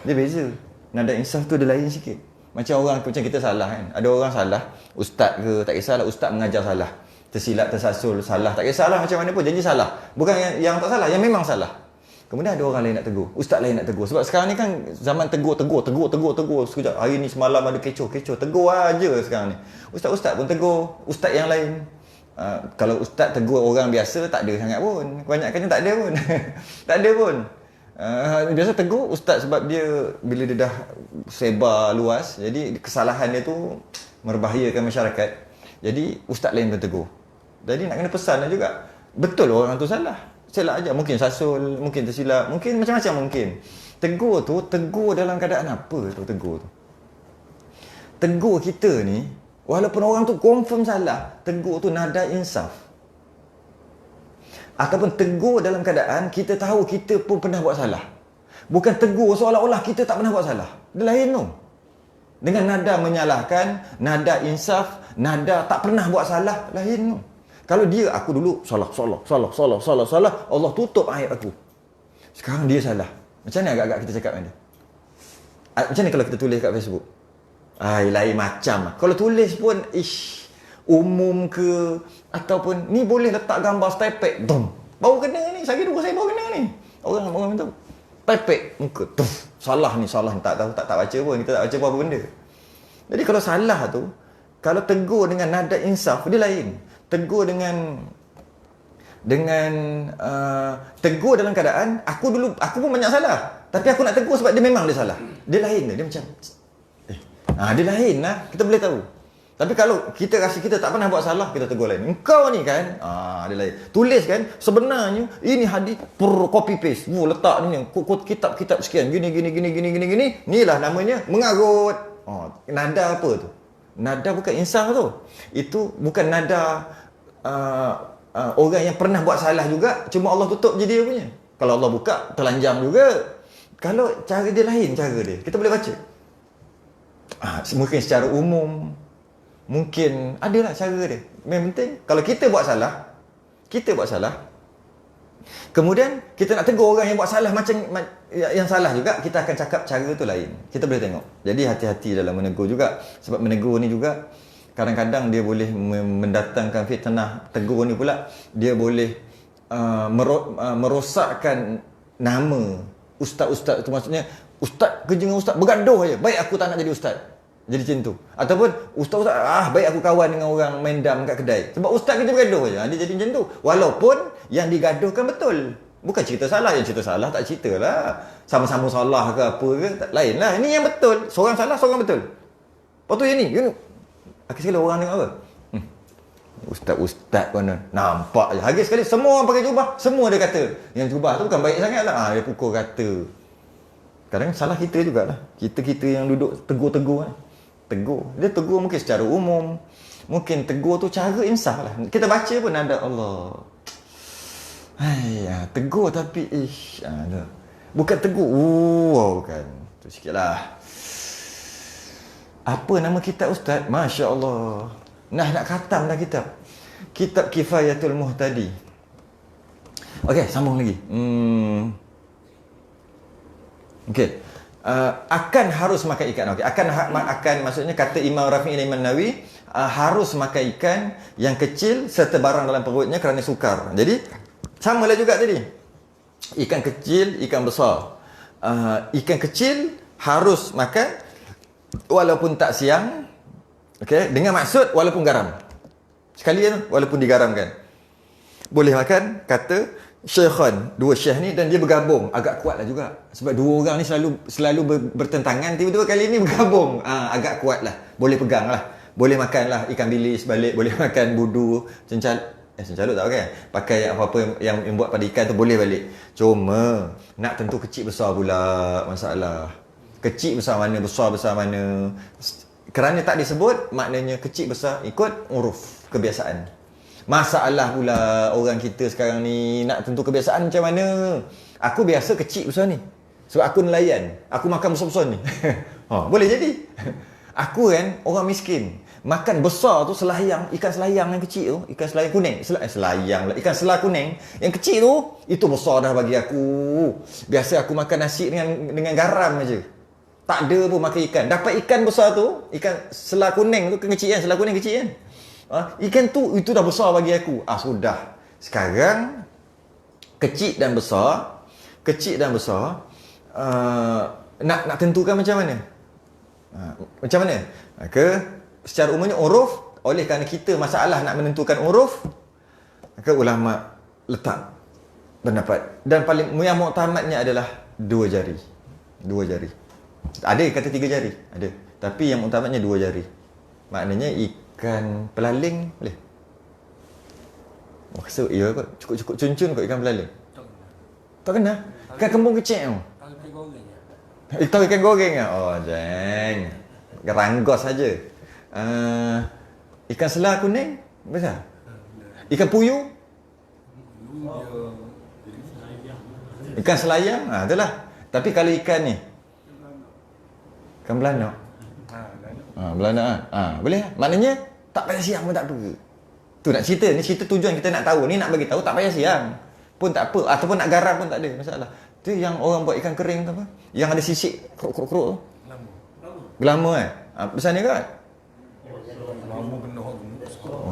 Dia beza. Nada insaf tu dia lain sikit. Macam kita salah kan. Ada orang salah, ustaz ke, tak kisahlah ustaz mengajar salah. Tersilap, tersasul, salah, tak kisahlah macam mana pun, janji salah. Bukan yang tak salah, yang memang salah. Kemudian ada orang lain nak tegur, ustaz lain nak tegur. Sebab sekarang ni kan zaman tegur sekejap. Hari ni semalam ada kecoh, tegur aja sekarang ni. Ustaz-ustaz pun tegur, ustaz yang lain. Kalau ustaz tegur orang biasa tak ada sangat pun. Kebanyakannya tak ada pun. Tak ada pun. Biasa tegur ustaz sebab dia bila dia dah sebar luas, jadi kesalahan dia tu merbahayakan masyarakat. Jadi ustaz lain pun tegur. Jadi nak kena pesan juga. Betul orang tu salah. Salah aja, mungkin sasul, mungkin tersilap, mungkin macam-macam mungkin. Tegur tu tegur dalam keadaan apa tu tegur tu? Tegur kita ni walaupun orang tu confirm salah, tegur tu nada insaf. Ataupun tegur dalam keadaan kita tahu kita pun pernah buat salah. Bukan tegur seolah-olah kita tak pernah buat salah. Dia lain tu. Dengan nada menyalahkan, nada insaf, nada tak pernah buat salah, lain tu. Kalau dia, aku dulu salah, Allah tutup aib aku. Sekarang dia salah. Macam mana agak-agak kita cakap dengan dia? Macam mana kalau kita tulis kat Facebook? Lain macam. Kalau tulis pun umum ke, ataupun ni boleh letak gambar stepek, baru kena ni, sehari 2 saya baru kena ni. Orang tahu. Stepek muka, salah ni, tak tahu, tak baca pun, kita tak baca apa benda. Jadi kalau salah tu, kalau tegur dengan nada insaf, dia lain. Tegur tegur dalam keadaan aku pun banyak salah, tapi aku nak tegur sebab dia memang dia salah. Dia lain dia macam dia lain lah, kita boleh tahu. Tapi kalau kita rasa kita tak pernah buat salah, kita tegur lain. Engkau ni kan, dia lain. Tulis kan, sebenarnya ini hadis copy paste. Letak ni kitab-kitab sekian, gini. Inilah namanya mengarut. Nada apa tu? Nada bukan insaf tu. Itu bukan nada orang yang pernah buat salah juga, cuma Allah tutup je dia punya. Kalau Allah buka, telanjang juga. Kalau cara dia lain, cara dia, kita boleh baca. Mungkin secara umum, mungkin adalah cara dia. Yang penting kalau kita buat salah, kemudian kita nak tegur orang yang buat salah macam yang salah juga, kita akan cakap cara tu lain. Kita boleh tengok. Jadi hati-hati dalam menegur juga. Sebab menegur ni juga kadang-kadang dia boleh mendatangkan fitnah. Tegur ni pula dia boleh merosakkan nama ustaz-ustaz tu. Maksudnya ustaz kerja dengan ustaz bergaduh aja. Baik aku tak nak jadi ustaz. Jadi macam tu. Ataupun ustaz, baik aku kawan dengan orang main dam kat kedai. Sebab ustaz kita bergaduh je. Dia jadi macam tu. Walaupun yang digaduhkan betul. Bukan cerita salah. Yang cerita salah tak cerita lah. Sama-sama salah ke apa ke. Tak, lain lah. Ini yang betul. Seorang salah, seorang betul. Lepas tu yang ni. Akhir sekali orang tengok apa? Ustaz konon. Nampak je. Akhir sekali semua orang pakai jubah. Semua dia kata. Yang jubah tu bukan baik sangat lah. Dia pukul kata. Kadang salah kita jugalah. Kita yang duduk tegur-tegur kan. Tegur. Dia tegur mungkin secara umum. Mungkin tegur tu cara insaf lah. Kita baca pun ada Allah. Tegur tapi bukan tegur. Bukan. Tu sikit lah. Apa nama kitab ustaz? Masya Allah. Nak khatam dah kitab. Kitab Kifayatul Muhtadi. Okey, sambung lagi. Okey. Akan harus makan ikan. Okey, akan maksudnya kata Imam Rafi'i dan Imam Nawawi harus makan ikan yang kecil serta barang dalam perutnya kerana sukar. Jadi samalah juga tadi. Ikan kecil, ikan besar. Ikan kecil harus makan walaupun tak siang. Okey, dengan maksud walaupun garam. Sekalian walaupun digaramkan. Boleh makan kata Syaikhan, dua syekh ni, dan dia bergabung. Agak kuat lah juga. Sebab dua orang ni selalu bertentangan. Tiba-tiba kali ni bergabung. Agak kuat lah. Boleh pegang lah. Boleh makan lah ikan bilis balik. Boleh makan budu, cencaluk tak pakai. Pakai apa-apa yang buat pada ikan tu boleh balik. Cuma nak tentu kecil besar pula masalah. Kecil besar mana, besar mana. Kerana tak disebut, maknanya kecil besar ikut uruf, kebiasaan. Masalah pula orang kita sekarang ni nak tentu kebiasaan macam mana. Aku biasa kecil besar ni. Sebab aku nelayan. Aku makan besar-besar ni. Boleh jadi. Aku kan orang miskin. Makan besar tu selayang. Ikan selayang yang kecil tu. Ikan selayang kuning. Selayang lah. Ikan selah kuning. Yang kecil tu, itu besar dah bagi aku. Biasa aku makan nasi dengan garam aja. Tak ada pun makan ikan. Dapat ikan besar tu. Ikan selah kuning tu. Kecil kan. Selah kuning kecil kan. Ikan tu itu dah besar bagi aku. Sudah. Sekarang kecil dan besar nak tentukan macam mana? Macam mana? Maka secara umumnya uruf, oleh kerana kita masalah nak menentukan uruf, maka ulama letak pendapat, dan paling yang muktamadnya adalah 2 jari. Ada yang kata 3 jari, ada. Tapi yang muktamadnya 2 jari. Maknanya ikan pelaling boleh. Maksud kot cukup cun-cun kot ikan pelaling. Tak kena. Ikan kembung kecil tu. Tahu ikan goreng ah. Jeng. Geranggos saja. Ikan selah kuning besar. Ikan puyuh. Ikan selayang. Itulah. Tapi kalau ikan ni ikan belanak. Belanak. Boleh. Maknanya tak payah siang pun tak apa. Tu nak cerita. Ni cerita tujuan kita nak tahu. Ni nak bagi tahu tak payah siang pun tak apa. Ataupun nak garam pun tak ada masalah. Tu yang orang buat ikan kering tu apa? Yang ada sisik keruk-keruk tu. Gelama kan? Besar ni kan? Lama kena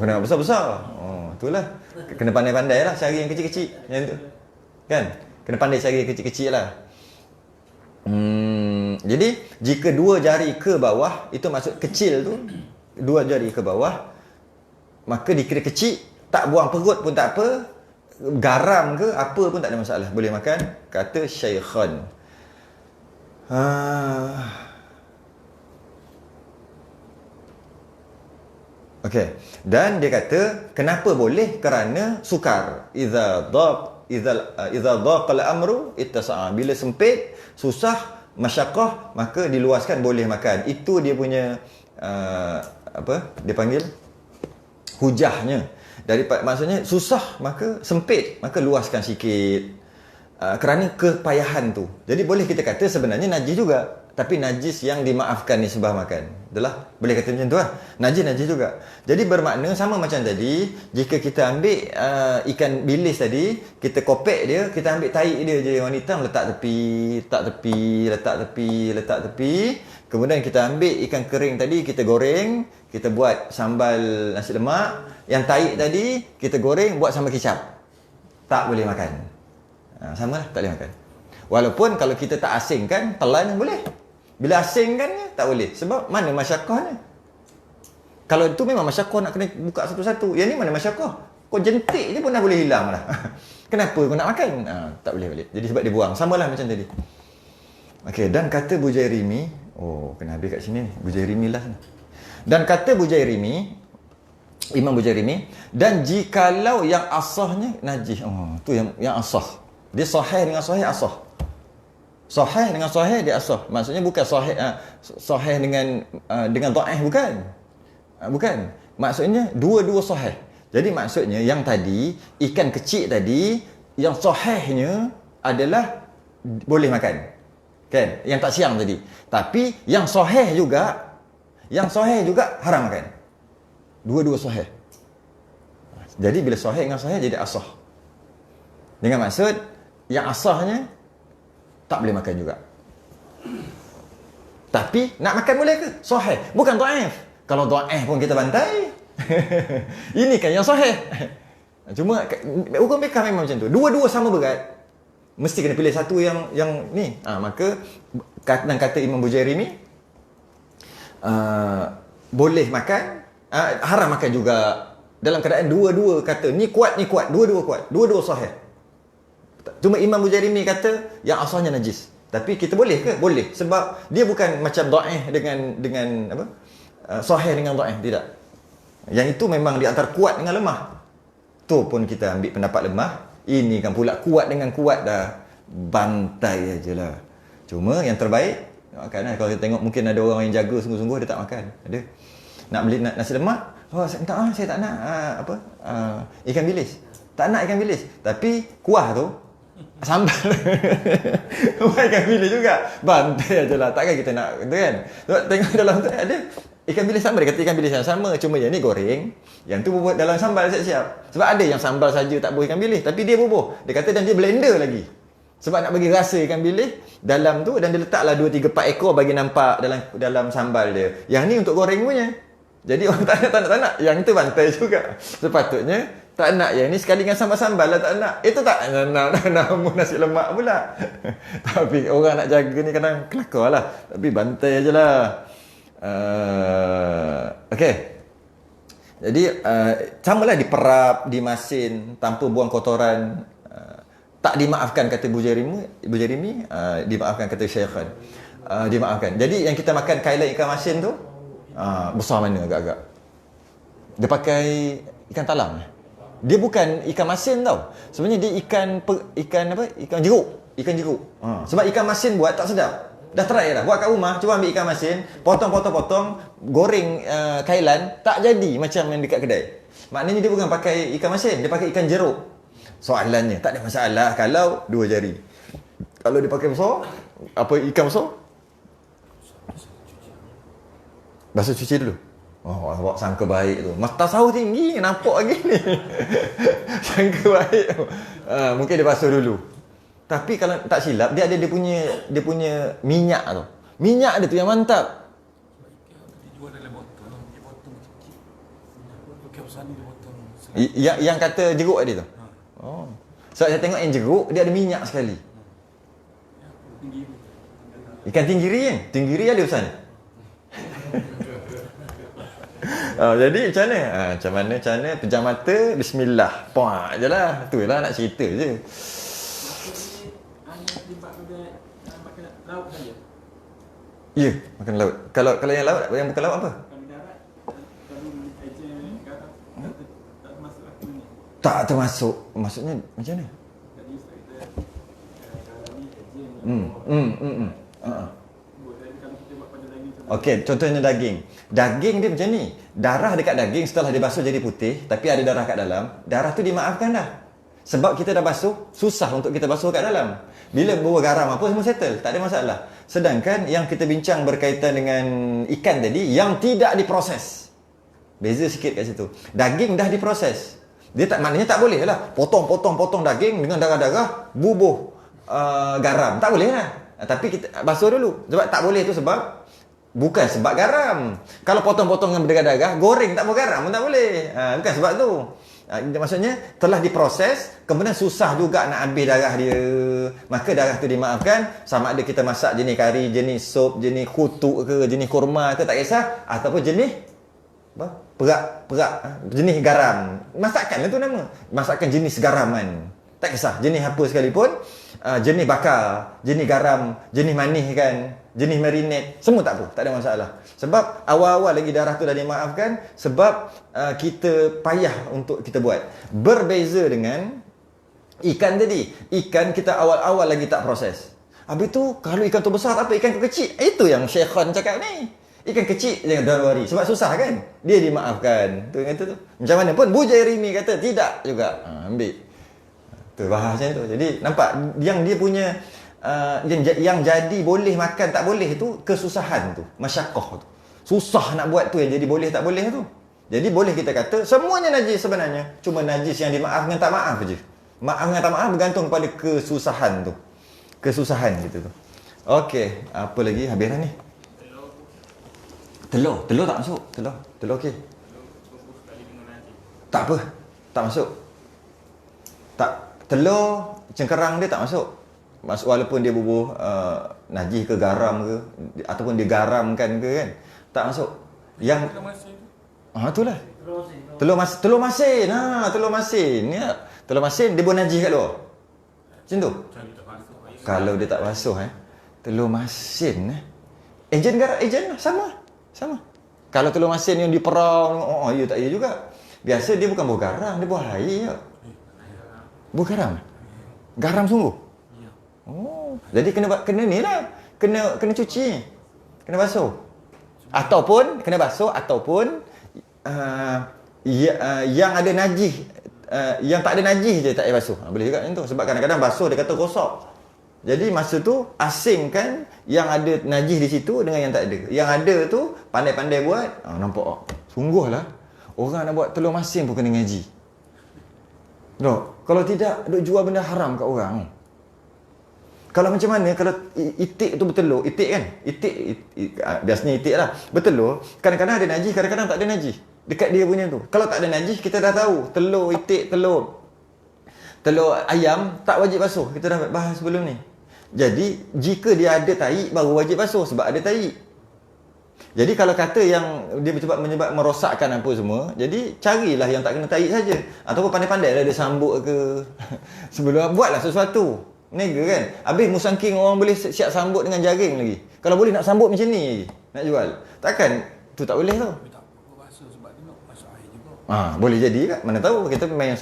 Kena besar-besar. Itulah. Kena pandai-pandai lah cari yang kecil-kecil. Yang tu. Kan? Kena pandai cari yang kecil-kecil lah. Jadi jika 2 jari ke bawah, itu maksud kecil tu, 2 jari ke bawah, maka dikira kecil. Tak buang perut pun tak apa, garam ke apa pun tak ada masalah, boleh makan. Kata Syaikhan. Okey. Dan dia kata kenapa boleh? Kerana sukar. Idza dhaqal amru ittasa'a. Bila sempit, susah, masyaqqah, maka diluaskan, boleh makan. Itu dia punya apa dia panggil hujahnya. Maksudnya susah, maka sempit, maka luaskan sikit. Kerana kepayahan tu. Jadi boleh kita kata sebenarnya najis juga, tapi najis yang dimaafkan nisbah makan. Itulah, boleh kata macam tu lah. Najis juga. Jadi bermakna sama macam tadi, jika kita ambil ikan bilis tadi, kita kopek dia, kita ambil tahi dia je yang warna hitam, letak tepi. Kemudian kita ambil ikan kering tadi, kita goreng, kita buat sambal nasi lemak. Yang tahi tadi kita goreng, buat sambal kicap. Tak boleh makan. Sama lah, tak boleh makan. Walaupun kalau kita tak asingkan, telan boleh. Bila asingkan tak boleh. Sebab mana masyarakahnya? Kalau itu memang masyarakah nak kena buka satu-satu. Yang ni mana masyarakah? Kau jentik je pun dah boleh hilang lah. Kenapa kau nak makan? Tak boleh. Jadi sebab dia buang. Samalah macam tadi. Okey, dan kata Bujairimi, kena habis kat sini ni. Bujairimi lah. Dan kata Bujairimi, Imam Bujairimi, dan jikalau yang asahnya najis. Tu yang asah. Dia sahih dengan sahih asah. Sahih dengan sahih dia asah. Maksudnya bukan sahih dengan dhaif, bukan. Bukan. Maksudnya dua-dua sahih. Jadi maksudnya yang tadi ikan kecil tadi yang sahihnya adalah boleh makan. Kan? Yang tak siang tadi. Tapi yang sahih juga haram makan. Dua-dua sahih. Jadi bila sahih dengan sahih jadi asah. Dengan maksud yang asahnya tak boleh makan juga. Tapi nak makan boleh ke? Sahih. Bukan dhaif. Kalau dhaif pun kita bantai. Ini kan yang sahih. Cuma hukum fiqh memang macam tu. Dua-dua sama berat. Mesti kena pilih satu yang ni. Maka kata Imam Bujairimi boleh makan, haram makan juga. Dalam keadaan dua-dua kata ni kuat, dua-dua kuat, dua-dua sahih. Cuma Imam Bujairimi kata yang asalnya najis. Tapi kita boleh ke? Boleh. Sebab dia bukan macam dhaif dengan apa? Sahih dengan dhaif, tidak. Yang itu memang di antara kuat dengan lemah. Tu pun kita ambil pendapat lemah. Ini kan pula kuat dengan kuat dah. Bantai ajalah. Cuma yang terbaik, kadang kalau kita tengok mungkin ada orang yang jaga sungguh-sungguh dia tak makan. Ada. Nak beli nasi lemak, saya tak nak ikan bilis. Tak nak ikan bilis. Tapi kuah tu sambal. Ikan bilis juga. Bantai ajalah. Takkan kita nak tu kan. Sebab tengok dalam tu ada ikan bilis sama. Dia kata ikan bilis yang sama. Cuma yang ni goreng. Yang tu bubuh dalam sambal siap-siap. Sebab ada yang sambal saja tak bubuh ikan bilis. Tapi dia bubuh. Dia kata dan dia blender lagi. Sebab nak bagi rasa ikan bilis dalam tu. Dan dia letaklah 2, 3, 4 ekor bagi nampak dalam sambal dia. Yang ni untuk goreng punya. Jadi orang tak nak. Yang tu bantai juga. Sepatutnya tak nak. Yang ni sekali dengan sambal-sambal lah tak nak. Itu tak nak nasi lemak pula. Tapi orang nak jaga ni kadang kelakar lah. Tapi bantai je lah. Okey. Jadi samalah diperap, dimasin tanpa buang kotoran. Tak dimaafkan kata Bujairimi, dimaafkan kata Syekhan. Dimaafkan. Jadi yang kita makan kailan ikan masin tu besar mana agak-agak. Dia pakai ikan talam. Dia bukan ikan masin tau. Sebenarnya dia ikan jeruk. Ikan jeruk. Sebab ikan masin buat tak sedap. Dah try dah. Buat kat rumah, cuba ambil ikan masin, potong, goreng kailan, tak jadi macam yang dekat kedai. Maknanya dia bukan pakai ikan masin, dia pakai ikan jeruk. Soalannya, tak ada masalah kalau 2 jari. Kalau dia pakai besar, ikan besar? Basuh cuci dulu. Awak sangka baik tu. Mas tasawuf tinggi, nampak lagi ni. Sangka baik tu. Mungkin dia basuh dulu. Tapi kalau tak silap, dia ada dia punya minyak tu. Minyak dia tu yang mantap. Dia jual dalam botol. Dia potong kecil. Pakai besar ni dia potong. Yang kata jeruk tadi tu. So saya tengok yang jeruk dia ada minyak sekali. Ikan tinggiri kan? Tinggiri ada besar ni. Jadi macam mana pejam mata, bismillah. Puak je lah. Tu lah nak cerita je. Ya, makan laut. Kalau yang laut, yang bukan laut apa? Tak termasuk. Maksudnya macam mana? Okey, contohnya daging. Daging dia macam ni. Darah dekat daging setelah dia basuh jadi putih, tapi ada darah kat dalam. Darah tu dimaafkan dah. Sebab kita dah basuh, susah untuk kita basuh kat dalam. Bila bawa garam apa semua settle, tak ada masalah. Sedangkan yang kita bincang berkaitan dengan ikan tadi yang tidak diproses. Beza sikit kat situ. Daging dah diproses. Dia tak, maknanya tak boleh lah potong daging dengan darah-darah bubuh garam. Tak boleh lah. Tapi kita basuh dulu. Sebab tak boleh tu sebab bukan sebab garam. Kalau potong-potong dengan berdarah-darah, goreng tak bergaram pun tak boleh. Bukan sebab tu. Maksudnya telah diproses, kemudian susah juga nak habis darah dia. Maka darah tu dimaafkan, sama ada kita masak jenis kari, jenis sup, jenis kutuk ke, jenis kurma ke, tak kisah, ataupun jenis perak jenis garam. Masakan itu nama. Masakan jenis garaman. Tak kisah jenis apa sekalipun, jenis bakar, jenis garam, jenis manis kan, jenis marinate, semua tak apa, tak ada masalah. Sebab awal-awal lagi darah tu dah dimaafkan, sebab kita payah untuk kita buat. Berbeza dengan ikan tadi. Ikan kita awal-awal lagi tak proses. Habis tu kalau ikan tu besar tak apa, ikan tu kecil. Itu yang Syekh Khan cakap ni. Ikan kecil jangan darwari. Sebab susah kan? Dia dimaafkan. Tu kata tu. Macam mana pun Bujairimi kata tidak juga. Ambil. Tu bahasanya tu. Jadi nampak yang dia punya yang jadi boleh makan tak boleh tu kesusahan tu, masyaqqah tu. Susah nak buat tu yang jadi boleh tak boleh tu. Jadi boleh kita kata semuanya najis sebenarnya. Cuma najis yang dimaaf dengan tak maaf je. Maaf dengan tak maaf bergantung kepada kesusahan tu. Kesusahan gitu tu. Okey, apa lagi? Habis dah ni. Telur tak masuk. Telur okey. Tak apa. Tak masuk. Tak. Telur, cengkerang dia tak masuk. Walaupun dia bubuh najis ke garam ke, ataupun dia garamkan ke kan, tak masuk. Yang itulah. Telur masin. Telur masin. Ya. Telur masin dia bubuh najis kat luar. Macam tu. Kalau dia tak basuh telur masin ejen garam ejen sama. Kalau telur masin yang diperang, ya tak ya juga. Biasa dia bukan buah garam, dia buah air je. Buah garam? Garam sungguh? Ya. Oh, jadi kena ni lah. Kena cuci. Kena basuh. Ataupun kena basuh ataupun yang ada najis, yang tak ada najis je tak payah basuh. Boleh juga macam tu. Sebab kadang-kadang basuh dia kata rosak. Jadi masa tu asingkan yang ada najis di situ dengan yang tak ada. Yang ada tu pandai-pandai buat. Nampak sungguhlah orang nak buat telur masin pun kena ngaji. No, kalau tidak duk jual benda haram kat orang. Kalau macam mana kalau itik tu bertelur, itik kan? Itik biasanya itik lah. Bertelur, kadang-kadang ada najis, kadang-kadang tak ada najis. Dekat dia punya tu. Kalau tak ada najis, kita dah tahu telur itik, telur ayam tak wajib basuh. Kita dah bahas sebelum ni. Jadi, jika dia ada tahi baru wajib basuh sebab ada tahi. Jadi kalau kata yang dia menyebab merosakkan apa semua, jadi carilah yang tak kena tahi saja. Ataupun pandai-pandailah dia sambut ke. Sebelum buatlah sesuatu. Nega kan. Habis musangking orang boleh siap sambut dengan jaring lagi. Kalau boleh nak sambut macam ni nak jual. Takkan tu tak boleh tau. Tak apa basuh sebab dia nak basuh air juga. Boleh jadi kan. Mana tahu kita main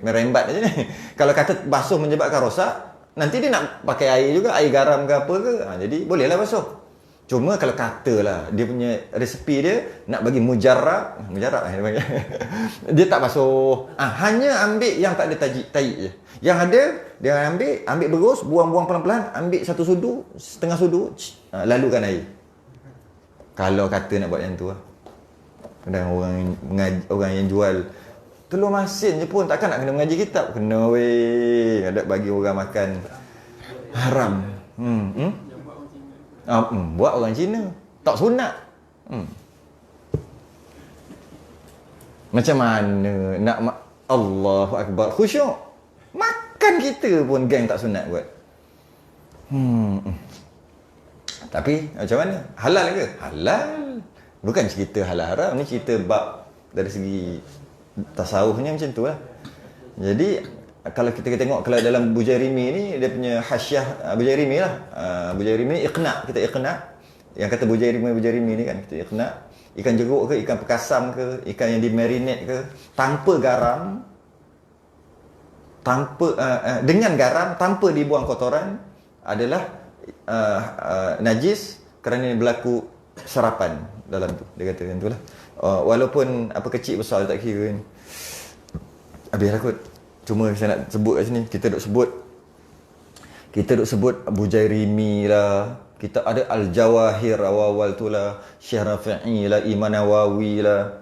merembat aja ni. Kalau kata basuh menyebabkan rosak, nanti dia nak pakai air juga, air garam ke apa ke. Jadi bolehlah basuh. Cuma kalau katalah dia punya resepi dia nak bagi mujarab dia tak basuh. Hanya ambil yang tak ada tahi je. Yang ada dia ambil berus, buang-buang pelan-pelan, ambil satu sudu, setengah sudu, lalukan air. Kalau kata nak buat yang tu kadang orang yang jual telur masin je pun takkan nak kena mengaji kitab. Kena ada bagi orang makan haram. Buat orang Cina tak sunat. Macam mana nak Allahu Akbar khusyuk, makan kita pun geng tak sunat buat. Tapi macam mana, halal ke? Halal. Bukan cerita halal haram, ni cerita bab dari segi tasawufnya macam tu lah. Jadi kalau kita tengok kalau dalam Bujairimi ni dia punya hasyiah Bujairimi lah. Bujairimi iqna, kita iqna. Yang kata Bujairimi ni kan kita iqna. Ikan jeruk ke, ikan pekasam ke, ikan yang dimarinate ke tanpa garam, dengan garam tanpa dibuang kotoran adalah najis kerana berlaku serapan dalam tu. Dia kata macam itulah. Walaupun apa kecil besar tak kira ni. Habislah kot. Cuma saya nak sebut kat sini, kita duk sebut Bujairimi lah, kita ada Al-Jawahir awal-awal tu lah, Syekh Rafi'i lah, Imam Nawawi lah,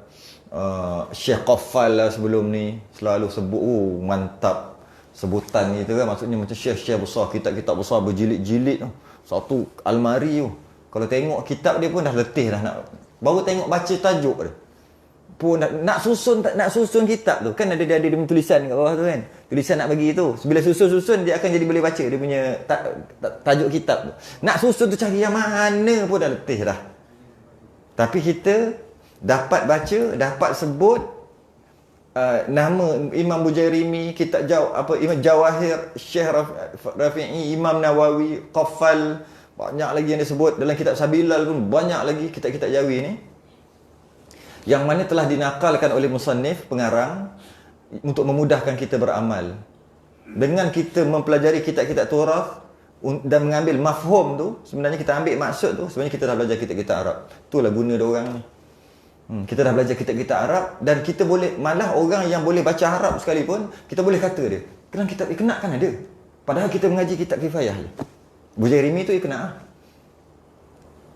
Syekh Qaffal lah sebelum ni selalu sebut. Mantap sebutan ni tu kan, maksudnya macam Syekh besar, kitab-kitab besar berjilid-jilid tu, satu almari tu. Kalau tengok kitab dia pun dah letih dah nak, baru tengok baca tajuk dia pun nak susun kitab tu kan, ada tulisan kat bawah tu kan, tulisan nak bagi tu, bila susun dia akan jadi boleh baca dia punya tajuk kitab tu. Nak susun tu cari yang mana pun dah letih dah. Tapi kita dapat baca, dapat sebut nama Imam Bujairimi, kitab Imam Jawahir, Syekh Rafi'i, Imam Nawawi, Qaffal, banyak lagi yang disebut dalam kitab Sabilal pun, banyak lagi kitab-kitab Jawi ni yang mana telah dinakalkan oleh musannif, pengarang, untuk memudahkan kita beramal. Dengan kita mempelajari kitab-kitab Turath dan mengambil mafhum tu, sebenarnya kita ambil maksud tu, sebenarnya kita dah belajar kitab-kitab Arab. Itulah guna dia orang ni. Kita dah belajar kitab-kitab Arab, dan kita boleh, malah orang yang boleh baca Arab sekalipun, kita boleh kata dia, kenapa kitab Iqna kan ada. Padahal kita mengaji kitab Kifayah je. Bujairimi tu Iqna.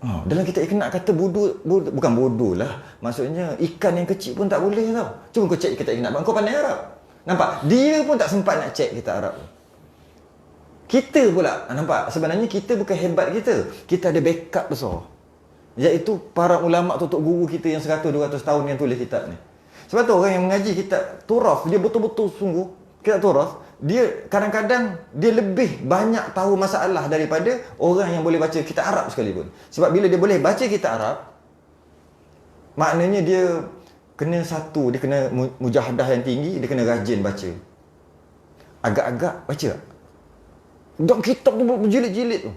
Dalam kitab Iqna kata bukan bodoh lah. Maksudnya ikan yang kecil pun tak boleh tau. Cuba kau cek kitab Iqna, kau pandai Arab. Nampak? Dia pun tak sempat nak cek kitab Arab. Kita pula, nampak? Sebenarnya kita bukan hebat kita. Kita ada backup besar. Iaitu para ulama' tutup guru kita yang 100-200 tahun yang tulis kitab ni. Sebab tu orang yang mengaji kitab Turath, dia betul-betul sungguh. Kitab Turath, dia kadang-kadang dia lebih banyak tahu masalah daripada orang yang boleh baca kitab Arab sekalipun. Sebab bila dia boleh baca kitab Arab, maknanya dia kena dia kena mujahadah yang tinggi, dia kena rajin baca. Agak-agak baca tak? Dok kitab tu berjilid-jilid tu.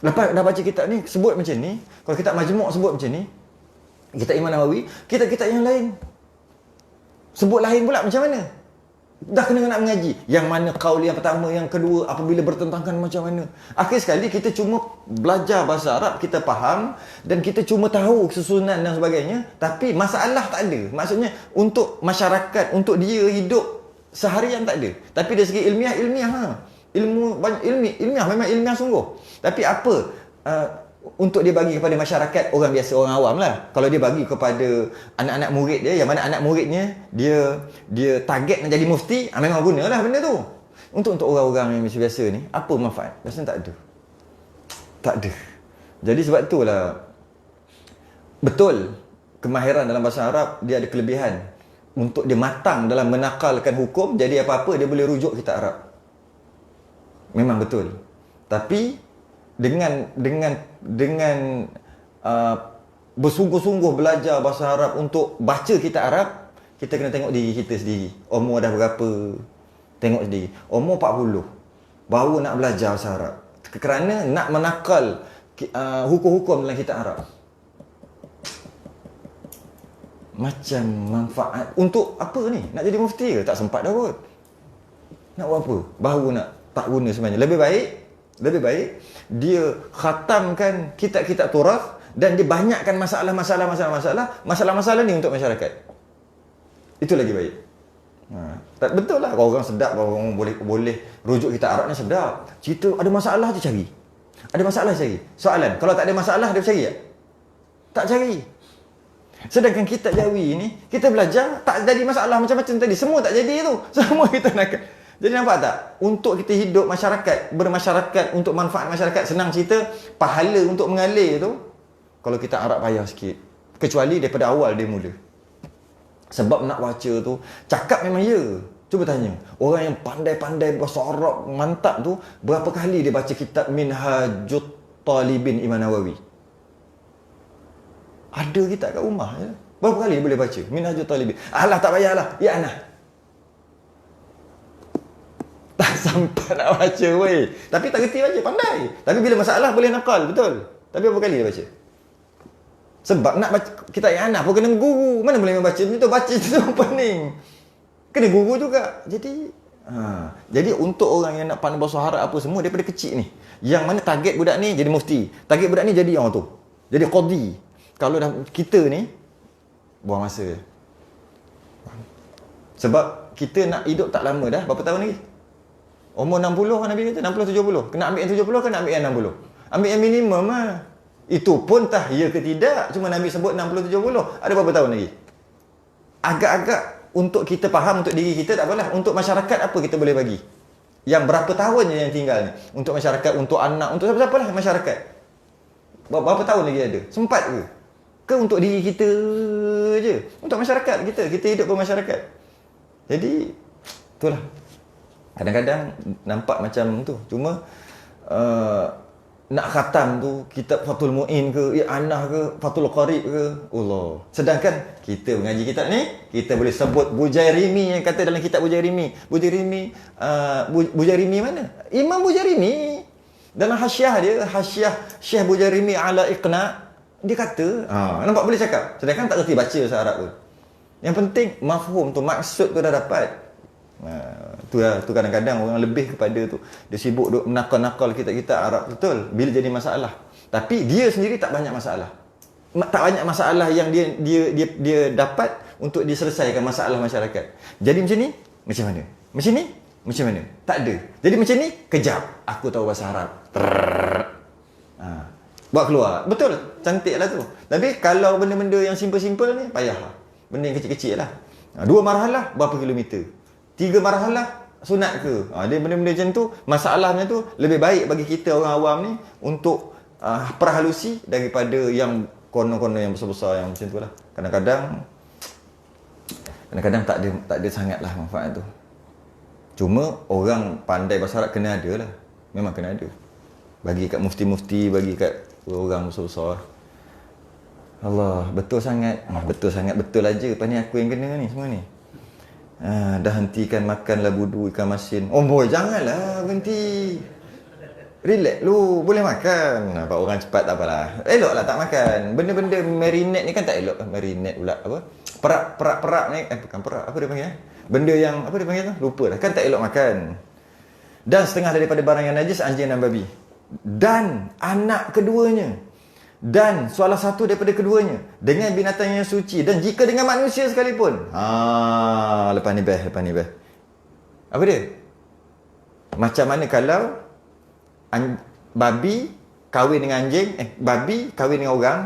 Lepas dah baca kitab ni, sebut macam ni. Kalau kitab Majmu' sebut macam ni, kitab Imam Nawawi, kitab-kitab yang lain sebut lain pula macam mana? Dah kena nak mengaji. Yang mana qaul yang pertama, yang kedua, apabila bertentangan macam mana. Akhir sekali kita cuma belajar bahasa Arab, kita faham dan kita cuma tahu susunan dan sebagainya, tapi masalah tak ada. Maksudnya untuk masyarakat, untuk dia hidup seharian tak ada. Tapi dari segi ilmiah ilmu banyak ilmiah memang ilmiah sungguh. Tapi apa untuk dia bagi kepada masyarakat orang biasa, orang awam lah. Kalau dia bagi kepada anak-anak murid dia, yang mana anak muridnya dia target nak jadi mufti, memang gunalah benda tu. Untuk orang-orang yang biasa ni, apa manfaat? Rasanya tak ada. Tak ada. Jadi sebab itulah, betul kemahiran dalam bahasa Arab dia ada kelebihan. Untuk dia matang dalam menakalkan hukum, jadi apa-apa dia boleh rujuk kitab Arab. Memang betul. Tapi dengan bersungguh-sungguh belajar bahasa Arab untuk baca kitab Arab, kita kena tengok diri kita sendiri. Umur dah berapa? Tengok sendiri. Umur 40. Baru nak belajar bahasa Arab. Kerana nak menakal hukum-hukum dalam kitab Arab. Macam manfaat untuk apa ni? Nak jadi mufti ke? Tak sempat dah kot. Nak buat apa? Baru nak tak guna sebenarnya. Lebih baik dia khatamkan kitab-kitab Turath dan dia banyakkan masalah ni untuk masyarakat. Itu lagi baik. Tak betul lah, kalau orang sedap, kalau orang boleh rujuk kitab Arab ni sedap. Cerita ada masalah je cari. Ada masalah cari. Soalan, kalau tak ada masalah dia cari tak? Tak cari. Sedangkan kitab Jawi ni kita belajar tak jadi masalah macam-macam tadi. Semua tak jadi tu. Semua kita nak. Jadi nampak tak? Untuk kita hidup masyarakat, bermasyarakat, untuk manfaat masyarakat, senang cerita, pahala untuk mengalir tu, kalau kita Arab payah sikit. Kecuali daripada awal dia mula. Sebab nak baca tu, cakap memang ya. Cuba tanya, orang yang pandai-pandai bahasa Arab, mantap tu, berapa kali dia baca kitab Minhajut Talibin Imam Nawawi? Ada kitab kat rumah je. Berapa kali dia boleh baca Minhajut Talibin? Alah, tak payahlah. Ya Ana. Tak sampai nak baca weh. Tapi tak kerti baca, pandai. Tapi bila masalah boleh nakal, betul. Tapi berapa kali dia baca? Sebab nak baca kitab yang Anas pun kena guru. Mana boleh membaca macam tu? Baca tu pening. Kena guru juga. Jadi untuk orang yang nak pandai bahasa Arab apa semua daripada kecil ni. Yang mana target budak ni jadi mufti. Target budak ni jadi orang tu. Jadi qadi. Kalau dah kita ni buang masa. Sebab kita nak hidup tak lama dah. Berapa tahun lagi? Umur 60 Nabi kata, 60-70. Kena ambil yang 70, kena ambil yang 60. Ambil yang minimum lah. Itu pun tah ya ke tidak. Cuma Nabi sebut 60-70. Ada berapa tahun lagi? Agak-agak untuk kita faham, untuk diri kita tak apalah. Untuk masyarakat apa kita boleh bagi? Yang berapa tahun yang tinggal ni? Untuk masyarakat, untuk anak, untuk siapa-siapa lah masyarakat. Berapa tahun lagi ada? Sempat ke? Ke untuk diri kita je? Untuk masyarakat kita. Kita hidup bermasyarakat. Jadi, itulah. Kadang-kadang nampak macam tu. Cuma, nak khatam tu, kitab Fathul Mu'in ke, I'anah ke, Fathul Qarib ke, Allah. Sedangkan, kita mengaji kitab ni, kita boleh sebut Bujairimi yang kata dalam kitab Bujairimi. Bujairimi mana? Imam Bujairimi. Dalam hasyiah dia, hasyiah Syekh Bujairimi ala Iqna', dia kata, nampak boleh cakap. Sedangkan tak kerti baca bahasa Arab tu. Yang penting, mafhum tu, maksud tu dah dapat. Tu kadang-kadang orang lebih kepada tu. Dia sibuk duk menakal-nakal kitab-kitab Arab. Betul, bila jadi masalah. Tapi dia sendiri tak banyak masalah. Tak banyak masalah yang dia dapat untuk diselesaikan masalah masyarakat. Jadi macam ni, macam mana? Macam ni, macam mana? Tak ada. Jadi macam ni, kejap. Aku tahu bahasa Arab. Buat keluar. Betul, cantik lah tu. Tapi kalau benda-benda yang simple-simple ni, payah lah. Benda yang kecil-kecil lah. 2 marhalah, berapa kilometer? 3 marhalah, sunat ke? Dia benda-benda macam tu, masalahnya tu lebih baik bagi kita orang awam ni untuk perhalusi daripada yang kono-kono yang besar-besar yang macam tu lah. Kadang-kadang tak ada sangatlah manfaat tu. Cuma orang pandai bahasa Arab kena ada lah. Memang kena ada. Bagi kat mufti-mufti, bagi kat orang besar-besar. Allah, betul sangat. Betul aja. Lepas ni aku yang kena ni semua ni. Dah hentikan makanlah budu ikan masin. Oh boy, janganlah berhenti. Relax lu, boleh makan. Nampak orang cepat tak apalah. Eloklah tak makan. Benda-benda marinate ni kan tak elok. Marinate pula apa? Perak ni, bukan perak, apa dia panggil benda yang apa dia panggil tu? Lupa dah. Kan tak elok makan. Dan setengah daripada barang yang najis anjing dan babi. Dan anak keduanya. Dan salah satu daripada keduanya dengan binatang yang suci, dan jika dengan manusia sekalipun. Lepas ni best. Apa dia? Macam mana kalau babi kahwin dengan anjing, babi kahwin dengan orang,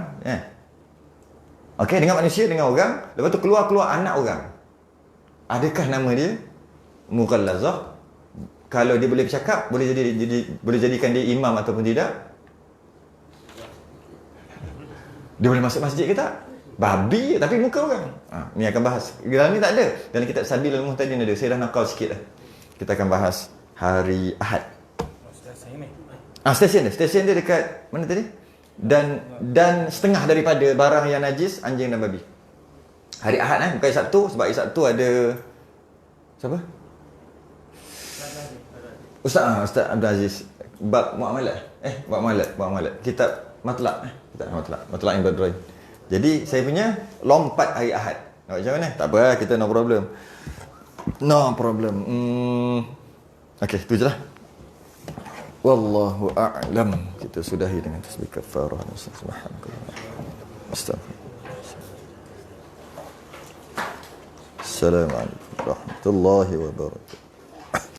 okey, dengan manusia, dengan orang, lepas tu keluar anak orang. Adakah nama dia mughallazah? Kalau dia boleh bercakap, boleh jadikan dia imam ataupun tidak? Dia boleh masuk masjid ke tak? Babi tapi muka orang. Ni akan bahas. Dalam ni tak ada. Dalam kitab Sabilul Muhtadin ada. Saya dah nakal sikit dah. Kita akan bahas hari Ahad. Stesen dia dekat mana tadi? Dan setengah daripada barang yang najis anjing dan babi. Hari Ahad bukan Sabtu, sebab hari Sabtu ada siapa? Ustaz Abdul Aziz. Bab muamalat. Bab muamalat. Kitab Matlaq yang Badrai. Jadi saya punya lompat hari Ahad. Macam mana? Tak apa, kita no problem. Okey, tu je lah. Wallahu a'lam. Kita sudahi dengan tasbih kafarah. Assalamualaikum warahmatullahi wabarakatuh.